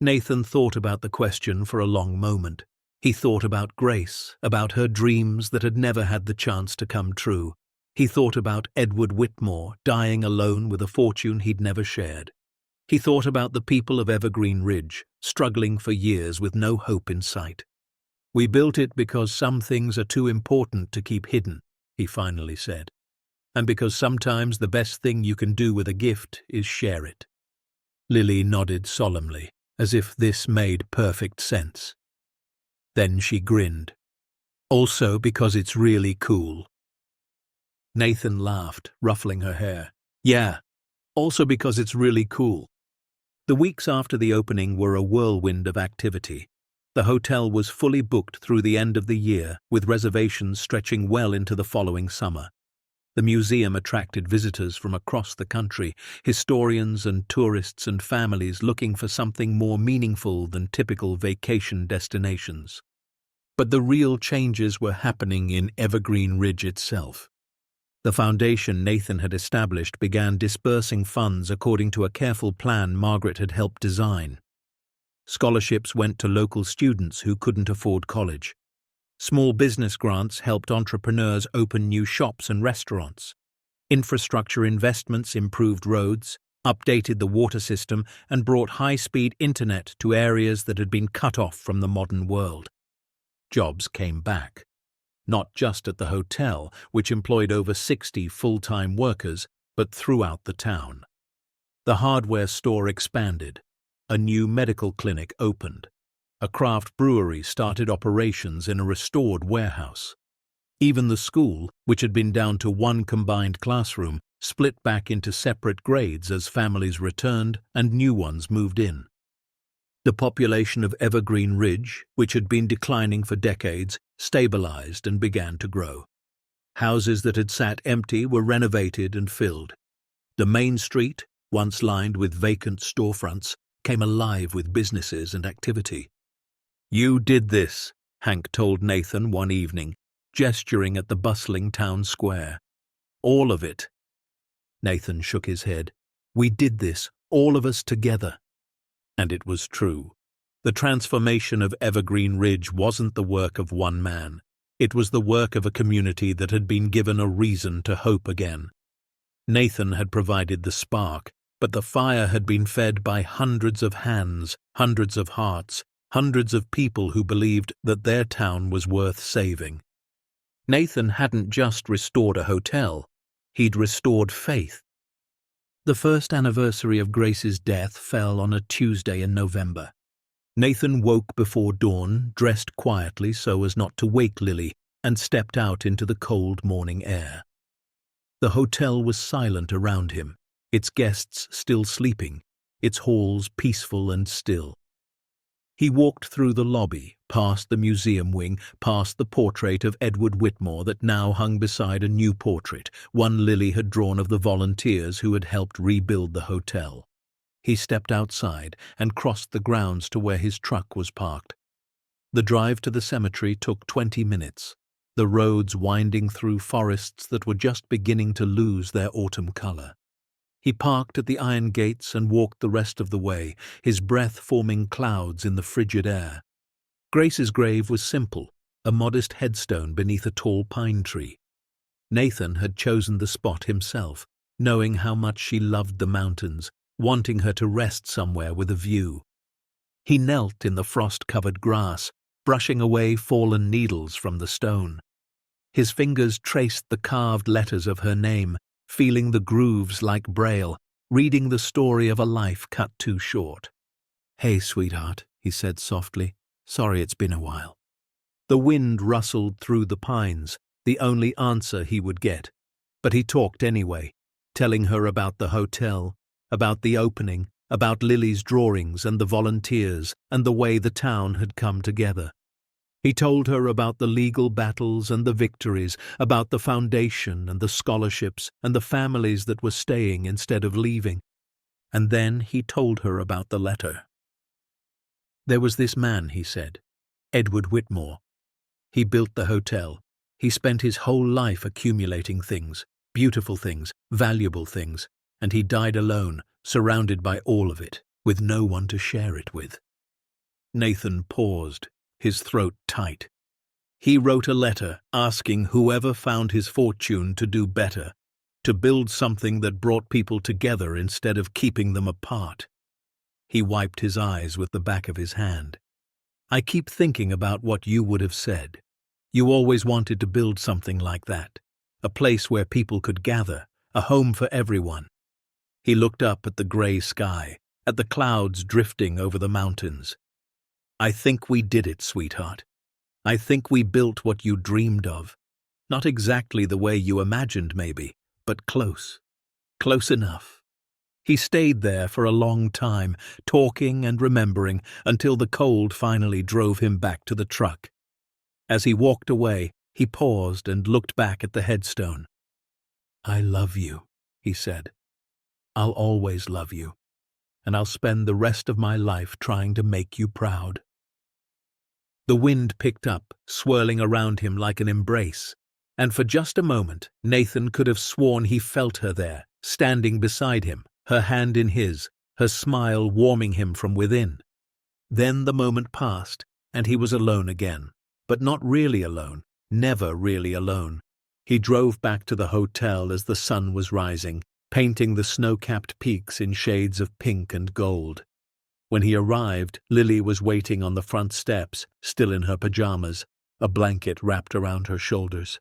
Nathan thought about the question for a long moment. He thought about Grace, about her dreams that had never had the chance to come true. He thought about Edward Whitmore dying alone with a fortune he'd never shared. He thought about the people of Evergreen Ridge, struggling for years with no hope in sight. "We built it because some things are too important to keep hidden," he finally said. "And because sometimes the best thing you can do with a gift is share it." Lily nodded solemnly, as if this made perfect sense. Then she grinned. "Also because it's really cool." Nathan laughed, ruffling her hair. "Yeah, also because it's really cool." The weeks after the opening were a whirlwind of activity. The hotel was fully booked through the end of the year, with reservations stretching well into the following summer. The museum attracted visitors from across the country, historians and tourists and families looking for something more meaningful than typical vacation destinations. But the real changes were happening in Evergreen Ridge itself. The foundation Nathan had established began dispersing funds according to a careful plan Margaret had helped design. Scholarships went to local students who couldn't afford college. Small business grants helped entrepreneurs open new shops and restaurants. Infrastructure investments improved roads, updated the water system, and brought high-speed internet to areas that had been cut off from the modern world. Jobs came back. Not just at the hotel, which employed over 60 full-time workers, but throughout the town. The hardware store expanded. A new medical clinic opened. A craft brewery started operations in a restored warehouse. Even the school, which had been down to one combined classroom, split back into separate grades as families returned and new ones moved in. The population of Evergreen Ridge, which had been declining for decades, stabilized and began to grow. Houses that had sat empty were renovated and filled. The main street, once lined with vacant storefronts, came alive with businesses and activity. "You did this," Hank told Nathan one evening, gesturing at the bustling town square. "All of it." Nathan shook his head. "We did this, all of us together." And it was true. The transformation of Evergreen Ridge wasn't the work of one man. It was the work of a community that had been given a reason to hope again. Nathan had provided the spark, but the fire had been fed by hundreds of hands, hundreds of hearts, hundreds of people who believed that their town was worth saving. Nathan hadn't just restored a hotel, he'd restored faith. The first anniversary of Grace's death fell on a Tuesday in November. Nathan woke before dawn, dressed quietly so as not to wake Lily, and stepped out into the cold morning air. The hotel was silent around him, its guests still sleeping, its halls peaceful and still. He walked through the lobby, past the museum wing, past the portrait of Edward Whitmore that now hung beside a new portrait, one Lily had drawn of the volunteers who had helped rebuild the hotel. He stepped outside and crossed the grounds to where his truck was parked. The drive to the cemetery took 20 minutes. the roads winding through forests that were just beginning to lose their autumn color. He parked at the iron gates and walked the rest of the way, his breath forming clouds in the frigid air. Grace's grave was simple, a modest headstone beneath a tall pine tree. Nathan had chosen the spot himself, knowing how much she loved the mountains, wanting her to rest somewhere with a view. He knelt in the frost-covered grass, brushing away fallen needles from the stone. His fingers traced the carved letters of her name, feeling the grooves like braille, reading the story of a life cut too short. "Hey, sweetheart," he said softly. "Sorry it's been a while." The wind rustled through the pines, the only answer he would get. But he talked anyway, telling her about the hotel, about the opening, about Lily's drawings and the volunteers and the way the town had come together. He told her about the legal battles and the victories, about the foundation and the scholarships and the families that were staying instead of leaving. And then he told her about the letter. There was this man, he said, Edward Whitmore. He built the hotel. He spent his whole life accumulating things, beautiful things, valuable things, and he died alone, surrounded by all of it, with no one to share it with. Nathan paused, his throat tight. He wrote a letter asking whoever found his fortune to do better, to build something that brought people together instead of keeping them apart. He wiped his eyes with the back of his hand. "I keep thinking about what you would have said. You always wanted to build something like that, a place where people could gather, a home for everyone." He looked up at the gray sky, at the clouds drifting over the mountains. "I think we did it, sweetheart. I think we built what you dreamed of. Not exactly the way you imagined, maybe, but close. Close enough." He stayed there for a long time, talking and remembering, until the cold finally drove him back to the truck. As he walked away, he paused and looked back at the headstone. "I love you," he said. "I'll always love you, and I'll spend the rest of my life trying to make you proud." The wind picked up, swirling around him like an embrace, and for just a moment Nathan could have sworn he felt her there, standing beside him, her hand in his, her smile warming him from within. Then the moment passed, and he was alone again, but not really alone, never really alone. He drove back to the hotel as the sun was rising, painting the snow-capped peaks in shades of pink and gold. When he arrived, Lily was waiting on the front steps, still in her pajamas, a blanket wrapped around her shoulders.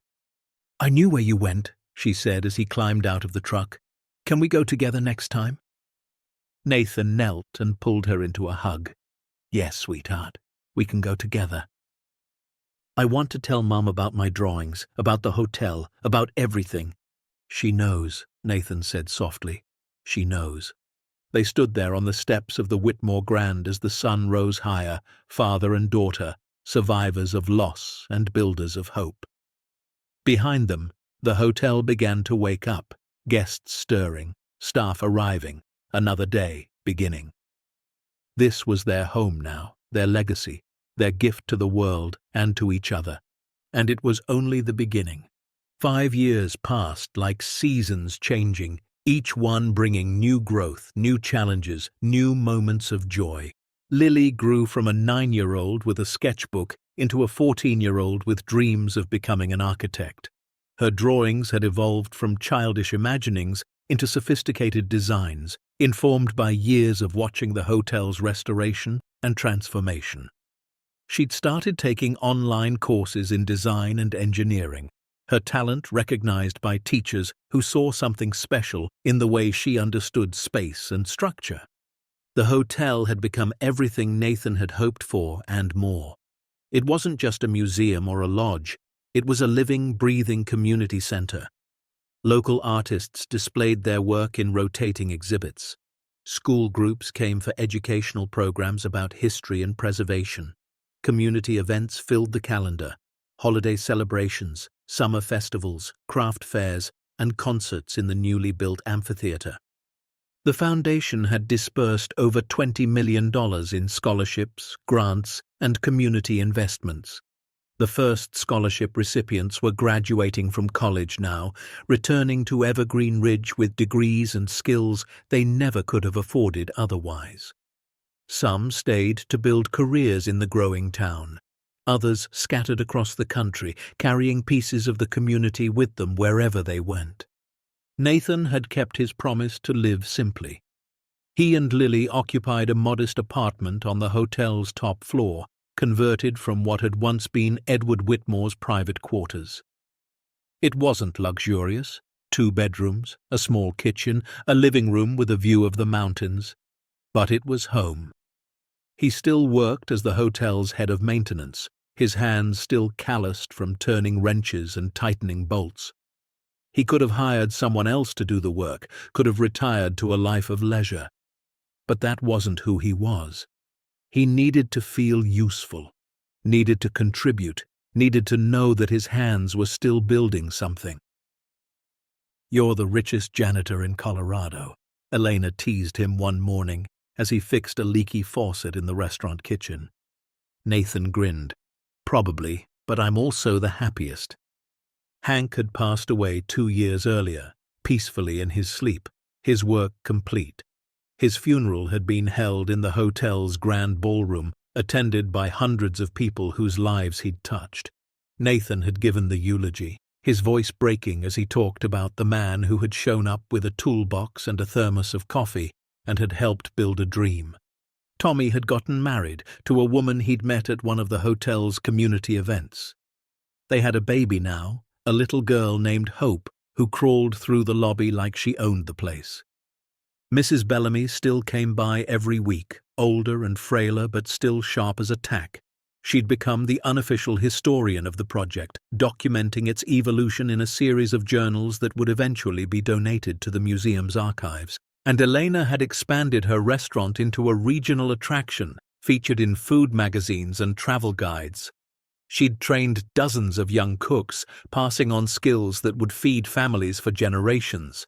"I knew where you went," she said as he climbed out of the truck. "Can we go together next time?" Nathan knelt and pulled her into a hug. "Yes, sweetheart, we can go together." "I want to tell Mom about my drawings, about the hotel, about everything." "She knows," Nathan said softly. "She knows." They stood there on the steps of the Whitmore Grand as the sun rose higher, father and daughter, survivors of loss and builders of hope. Behind them, the hotel began to wake up, guests stirring, staff arriving, another day beginning. This was their home now, their legacy, their gift to the world and to each other. And it was only the beginning. 5 years passed like seasons changing, each one bringing new growth, new challenges, new moments of joy. Lily grew from a 9-year-old with a sketchbook into a 14-year-old with dreams of becoming an architect. Her drawings had evolved from childish imaginings into sophisticated designs, informed by years of watching the hotel's restoration and transformation. She'd started taking online courses in design and engineering, her talent recognized by teachers who saw something special in the way she understood space and structure. The hotel had become everything Nathan had hoped for and more. It wasn't just a museum or a lodge, it was a living, breathing community center. Local artists displayed their work in rotating exhibits. School groups came for educational programs about history and preservation. Community events filled the calendar, holiday celebrations, summer festivals, craft fairs, and concerts in the newly built amphitheater. The foundation had disbursed over $20 million in scholarships, grants, and community investments. The first scholarship recipients were graduating from college now, returning to Evergreen Ridge with degrees and skills they never could have afforded otherwise. Some stayed to build careers in the growing town. Others scattered across the country, carrying pieces of the community with them wherever they went. Nathan had kept his promise to live simply. He and Lily occupied a modest apartment on the hotel's top floor, converted from what had once been Edward Whitmore's private quarters. It wasn't luxurious: 2 bedrooms, a small kitchen, a living room with a view of the mountains. But it was home. He still worked as the hotel's head of maintenance, his hands still calloused from turning wrenches and tightening bolts. He could have hired someone else to do the work, could have retired to a life of leisure. But that wasn't who he was. He needed to feel useful, needed to contribute, needed to know that his hands were still building something. "You're the richest janitor in Colorado," Elena teased him one morning as he fixed a leaky faucet in the restaurant kitchen. Nathan grinned. "Probably, but I'm also the happiest." Hank had passed away 2 years earlier, peacefully in his sleep, his work complete. His funeral had been held in the hotel's grand ballroom, attended by hundreds of people whose lives he'd touched. Nathan had given the eulogy, his voice breaking as he talked about the man who had shown up with a toolbox and a thermos of coffee and had helped build a dream. Tommy had gotten married to a woman he'd met at one of the hotel's community events. They had a baby now, a little girl named Hope, who crawled through the lobby like she owned the place. Mrs. Bellamy still came by every week, older and frailer but still sharp as a tack. She'd become the unofficial historian of the project, documenting its evolution in a series of journals that would eventually be donated to the museum's archives. And Elena had expanded her restaurant into a regional attraction, featured in food magazines and travel guides. She'd trained dozens of young cooks, passing on skills that would feed families for generations.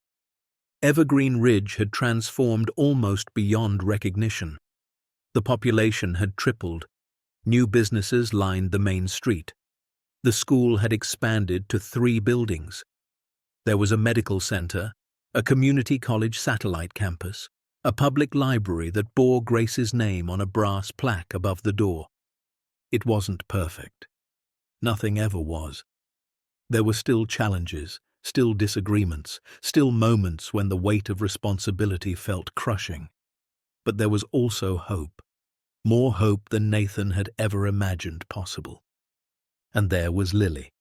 Evergreen Ridge had transformed almost beyond recognition. The population had tripled. New businesses lined the main street. The school had expanded to 3 buildings. There was a medical center, a community college satellite campus, a public library that bore Grace's name on a brass plaque above the door. It wasn't perfect. Nothing ever was. There were still challenges, still disagreements, still moments when the weight of responsibility felt crushing. But there was also hope. More hope than Nathan had ever imagined possible. And there was Lily.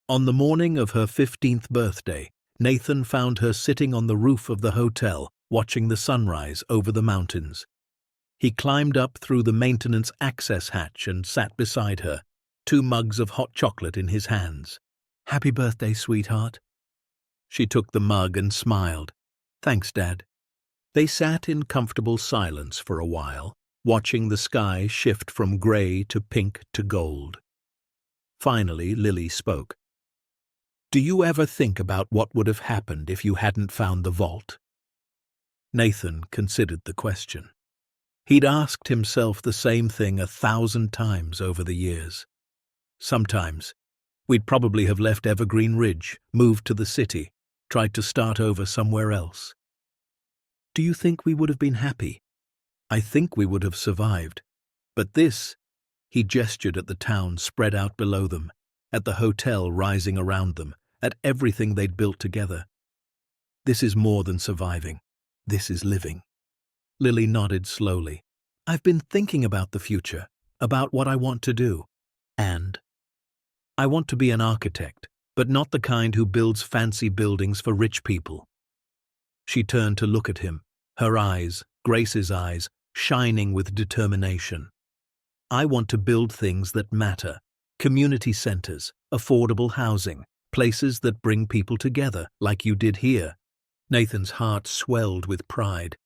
On the morning of her 15th birthday, Nathan found her sitting on the roof of the hotel, watching the sunrise over the mountains. He climbed up through the maintenance access hatch and sat beside her, 2 mugs of hot chocolate in his hands. "Happy birthday, sweetheart." She took the mug and smiled. "Thanks, Dad." They sat in comfortable silence for a while, watching the sky shift from gray to pink to gold. Finally, Lily spoke. "Do you ever think about what would have happened if you hadn't found the vault?" Nathan considered the question. He'd asked himself the same thing 1,000 times over the years. Sometimes, we'd probably have left Evergreen Ridge, moved to the city, tried to start over somewhere else. "Do you think we would have been happy?" "I think we would have survived. But this," he gestured at the town spread out below them, at the hotel rising around them, at everything they'd built together. "This is more than surviving. This is living." Lily nodded slowly. "I've been thinking about the future, about what I want to do. And I want to be an architect, but not the kind who builds fancy buildings for rich people." She turned to look at him, her eyes, Grace's eyes, shining with determination. "I want to build things that matter, community centers, affordable housing, places that bring people together, like you did here." Nathan's heart swelled with pride.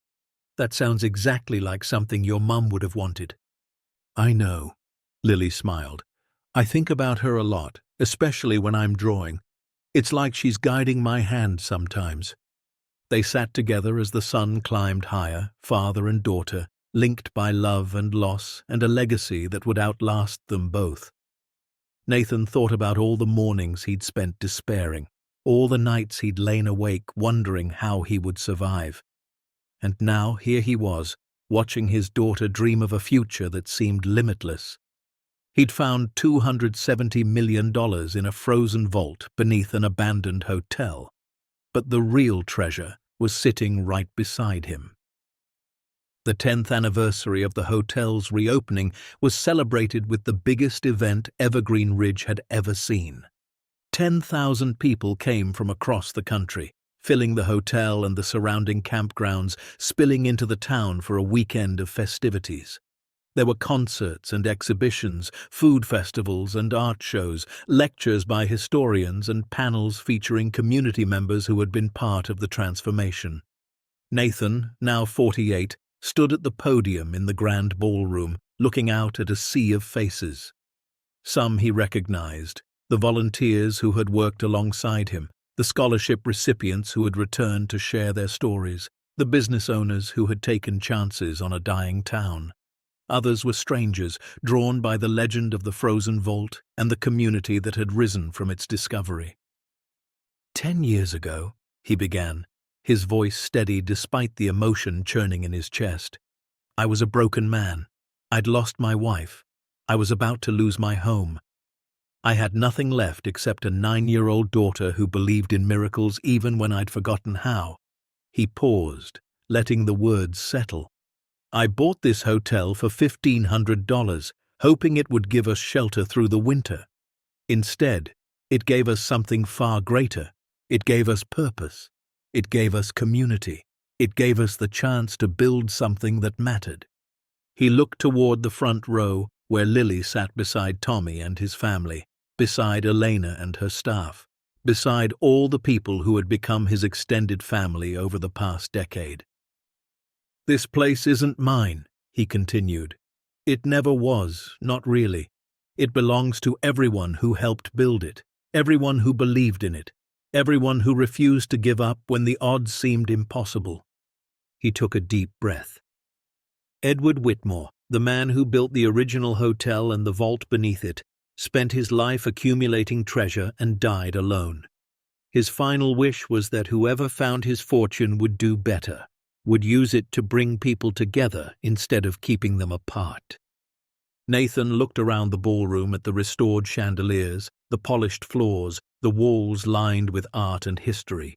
"That sounds exactly like something your mum would have wanted." "I know," Lily smiled. "I think about her a lot, especially when I'm drawing. It's like she's guiding my hand sometimes." They sat together as the sun climbed higher, father and daughter, linked by love and loss and a legacy that would outlast them both. Nathan thought about all the mornings he'd spent despairing, all the nights he'd lain awake wondering how he would survive. And now here he was, watching his daughter dream of a future that seemed limitless. He'd found $270 million in a frozen vault beneath an abandoned hotel, but the real treasure was sitting right beside him. The 10th anniversary of the hotel's reopening was celebrated with the biggest event Evergreen Ridge had ever seen. 10,000 people came from across the country, filling the hotel and the surrounding campgrounds, spilling into the town for a weekend of festivities. There were concerts and exhibitions, food festivals and art shows, lectures by historians and panels featuring community members who had been part of the transformation. Nathan, now 48, stood at the podium in the grand ballroom, looking out at a sea of faces. Some he recognized, the volunteers who had worked alongside him, the scholarship recipients who had returned to share their stories, the business owners who had taken chances on a dying town. Others were strangers, drawn by the legend of the frozen vault and the community that had risen from its discovery. 10 years ago, he began, his voice steady despite the emotion churning in his chest. I was a broken man. I'd lost my wife. I was about to lose my home. I had nothing left except a 9-year-old daughter who believed in miracles even when I'd forgotten how. He paused, letting the words settle. I bought this hotel for $1,500, hoping it would give us shelter through the winter. Instead, it gave us something far greater. It gave us purpose. It gave us community. It gave us the chance to build something that mattered. He looked toward the front row, where Lily sat beside Tommy and his family, beside Elena and her staff, beside all the people who had become his extended family over the past decade. This place isn't mine, he continued. It never was, not really. It belongs to everyone who helped build it, everyone who believed in it, everyone who refused to give up when the odds seemed impossible. He took a deep breath. Edward Whitmore, the man who built the original hotel and the vault beneath it, spent his life accumulating treasure and died alone. His final wish was that whoever found his fortune would do better, would use it to bring people together instead of keeping them apart. Nathan looked around the ballroom at the restored chandeliers, the polished floors, the walls lined with art and history.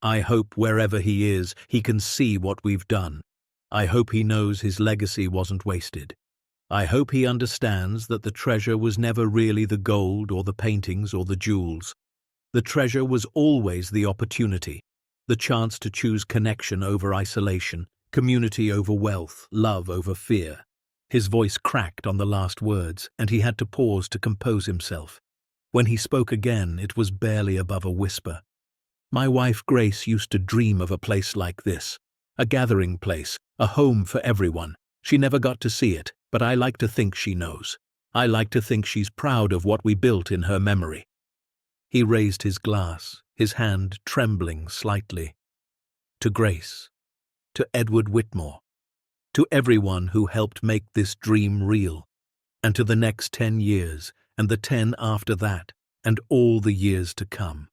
I hope wherever he is, he can see what we've done. I hope he knows his legacy wasn't wasted. I hope he understands that the treasure was never really the gold or the paintings or the jewels. The treasure was always the opportunity, the chance to choose connection over isolation, community over wealth, love over fear. His voice cracked on the last words, and he had to pause to compose himself. When he spoke again, it was barely above a whisper. My wife Grace used to dream of a place like this, a gathering place, a home for everyone. She never got to see it, but I like to think she knows. I like to think she's proud of what we built in her memory. He raised his glass, his hand trembling slightly. To Grace, to Edward Whitmore, to everyone who helped make this dream real, and to the next 10 years, and the 10 after that, and all the years to come.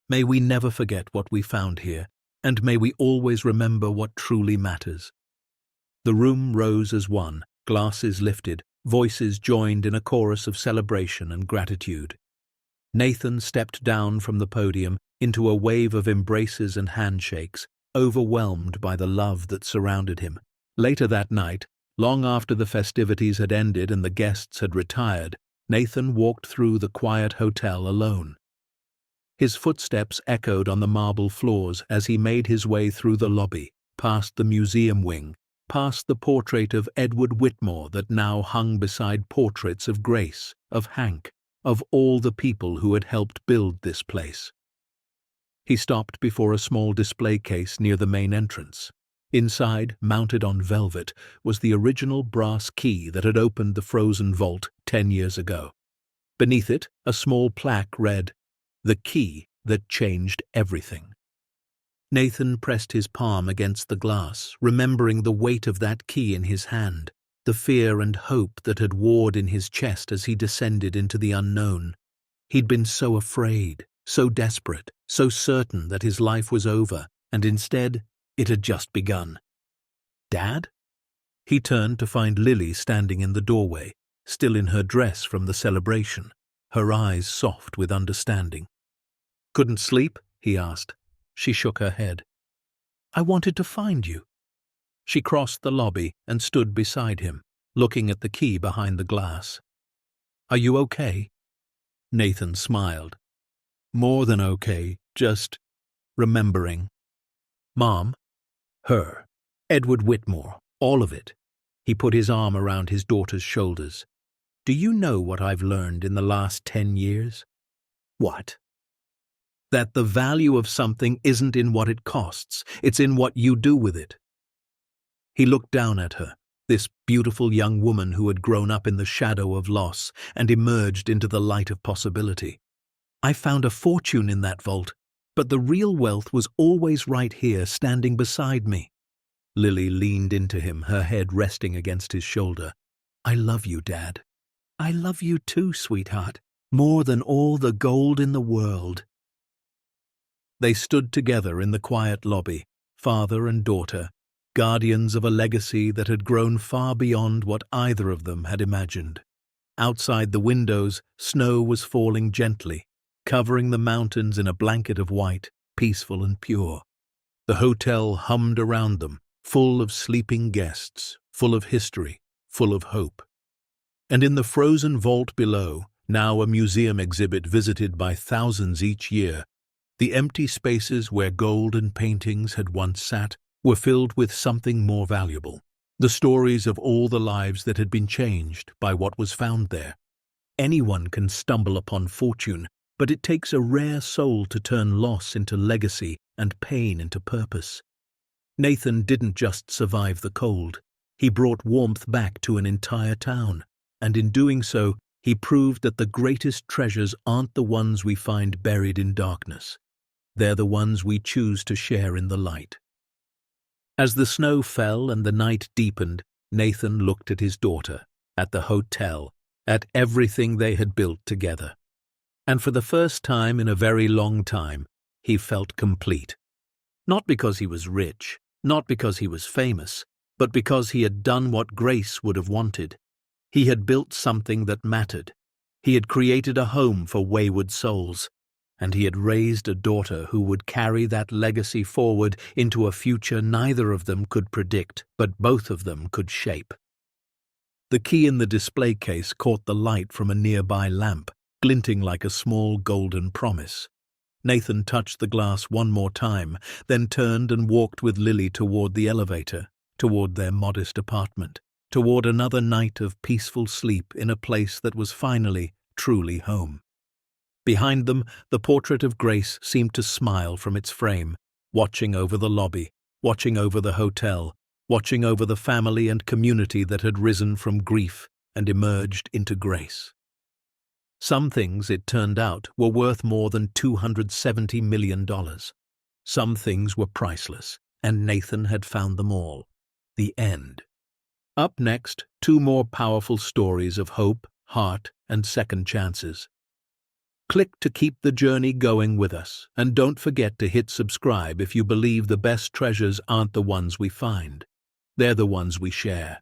May we never forget what we found here, and may we always remember what truly matters. The room rose as one, glasses lifted, voices joined in a chorus of celebration and gratitude. Nathan stepped down from the podium into a wave of embraces and handshakes, overwhelmed by the love that surrounded him. Later that night, long after the festivities had ended and the guests had retired, Nathan walked through the quiet hotel alone. His footsteps echoed on the marble floors as he made his way through the lobby, past the museum wing, past the portrait of Edward Whitmore that now hung beside portraits of Grace, of Hank, of all the people who had helped build this place. He stopped before a small display case near the main entrance. Inside, mounted on velvet, was the original brass key that had opened the frozen vault 10 years ago. Beneath it, a small plaque read, "The key that changed everything." Nathan pressed his palm against the glass, remembering the weight of that key in his hand. the fear and hope that had warred in his chest as he descended into the unknown. He'd been so afraid, so desperate, so certain that his life was over, and instead, it had just begun. "Dad?" He turned to find Lily standing in the doorway, still in her dress from the celebration, her eyes soft with understanding. "Couldn't sleep?" he asked. She shook her head. "I wanted to find you." She crossed the lobby and stood beside him, looking at the key behind the glass. "Are you okay?" Nathan smiled. "More than okay, just remembering." "Mom?" "Her. Edward Whitmore. All of it." He put his arm around his daughter's shoulders. "Do you know what I've learned in the last 10 years? "What?" "That the value of something isn't in what it costs, it's in what you do with it." He looked down at her, this beautiful young woman who had grown up in the shadow of loss and emerged into the light of possibility. "I found a fortune in that vault, but the real wealth was always right here, standing beside me." Lily leaned into him, her head resting against his shoulder. "I love you, Dad." "I love you too, sweetheart, more than all the gold in the world." They stood together in the quiet lobby, father and daughter, guardians of a legacy that had grown far beyond what either of them had imagined. Outside the windows, snow was falling gently, covering the mountains in a blanket of white, peaceful and pure. The hotel hummed around them, full of sleeping guests, full of history, full of hope. And in the frozen vault below, now a museum exhibit visited by thousands each year, the empty spaces where gold and paintings had once sat were filled with something more valuable, the stories of all the lives that had been changed by what was found there. Anyone can stumble upon fortune, but it takes a rare soul to turn loss into legacy and pain into purpose. Nathan didn't just survive the cold. He brought warmth back to an entire town, and in doing so, he proved that the greatest treasures aren't the ones we find buried in darkness. They're the ones we choose to share in the light. As the snow fell and the night deepened, Nathan looked at his daughter, at the hotel, at everything they had built together. And for the first time in a very long time, he felt complete. Not because he was rich, not because he was famous, but because he had done what Grace would have wanted. He had built something that mattered. He had created a home for wayward souls, and he had raised a daughter who would carry that legacy forward into a future neither of them could predict, but both of them could shape. The key in the display case caught the light from a nearby lamp, glinting like a small golden promise. Nathan touched the glass one more time, then turned and walked with Lily toward the elevator, toward their modest apartment, toward another night of peaceful sleep in a place that was finally, truly home. Behind them, the portrait of Grace seemed to smile from its frame, watching over the lobby, watching over the hotel, watching over the family and community that had risen from grief and emerged into grace. Some things, it turned out, were worth more than $270 million. Some things were priceless, and Nathan had found them all. The end. Up next, 2 more powerful stories of hope, heart, and second chances. Click to keep the journey going with us, and don't forget to hit subscribe if you believe the best treasures aren't the ones we find. They're the ones we share.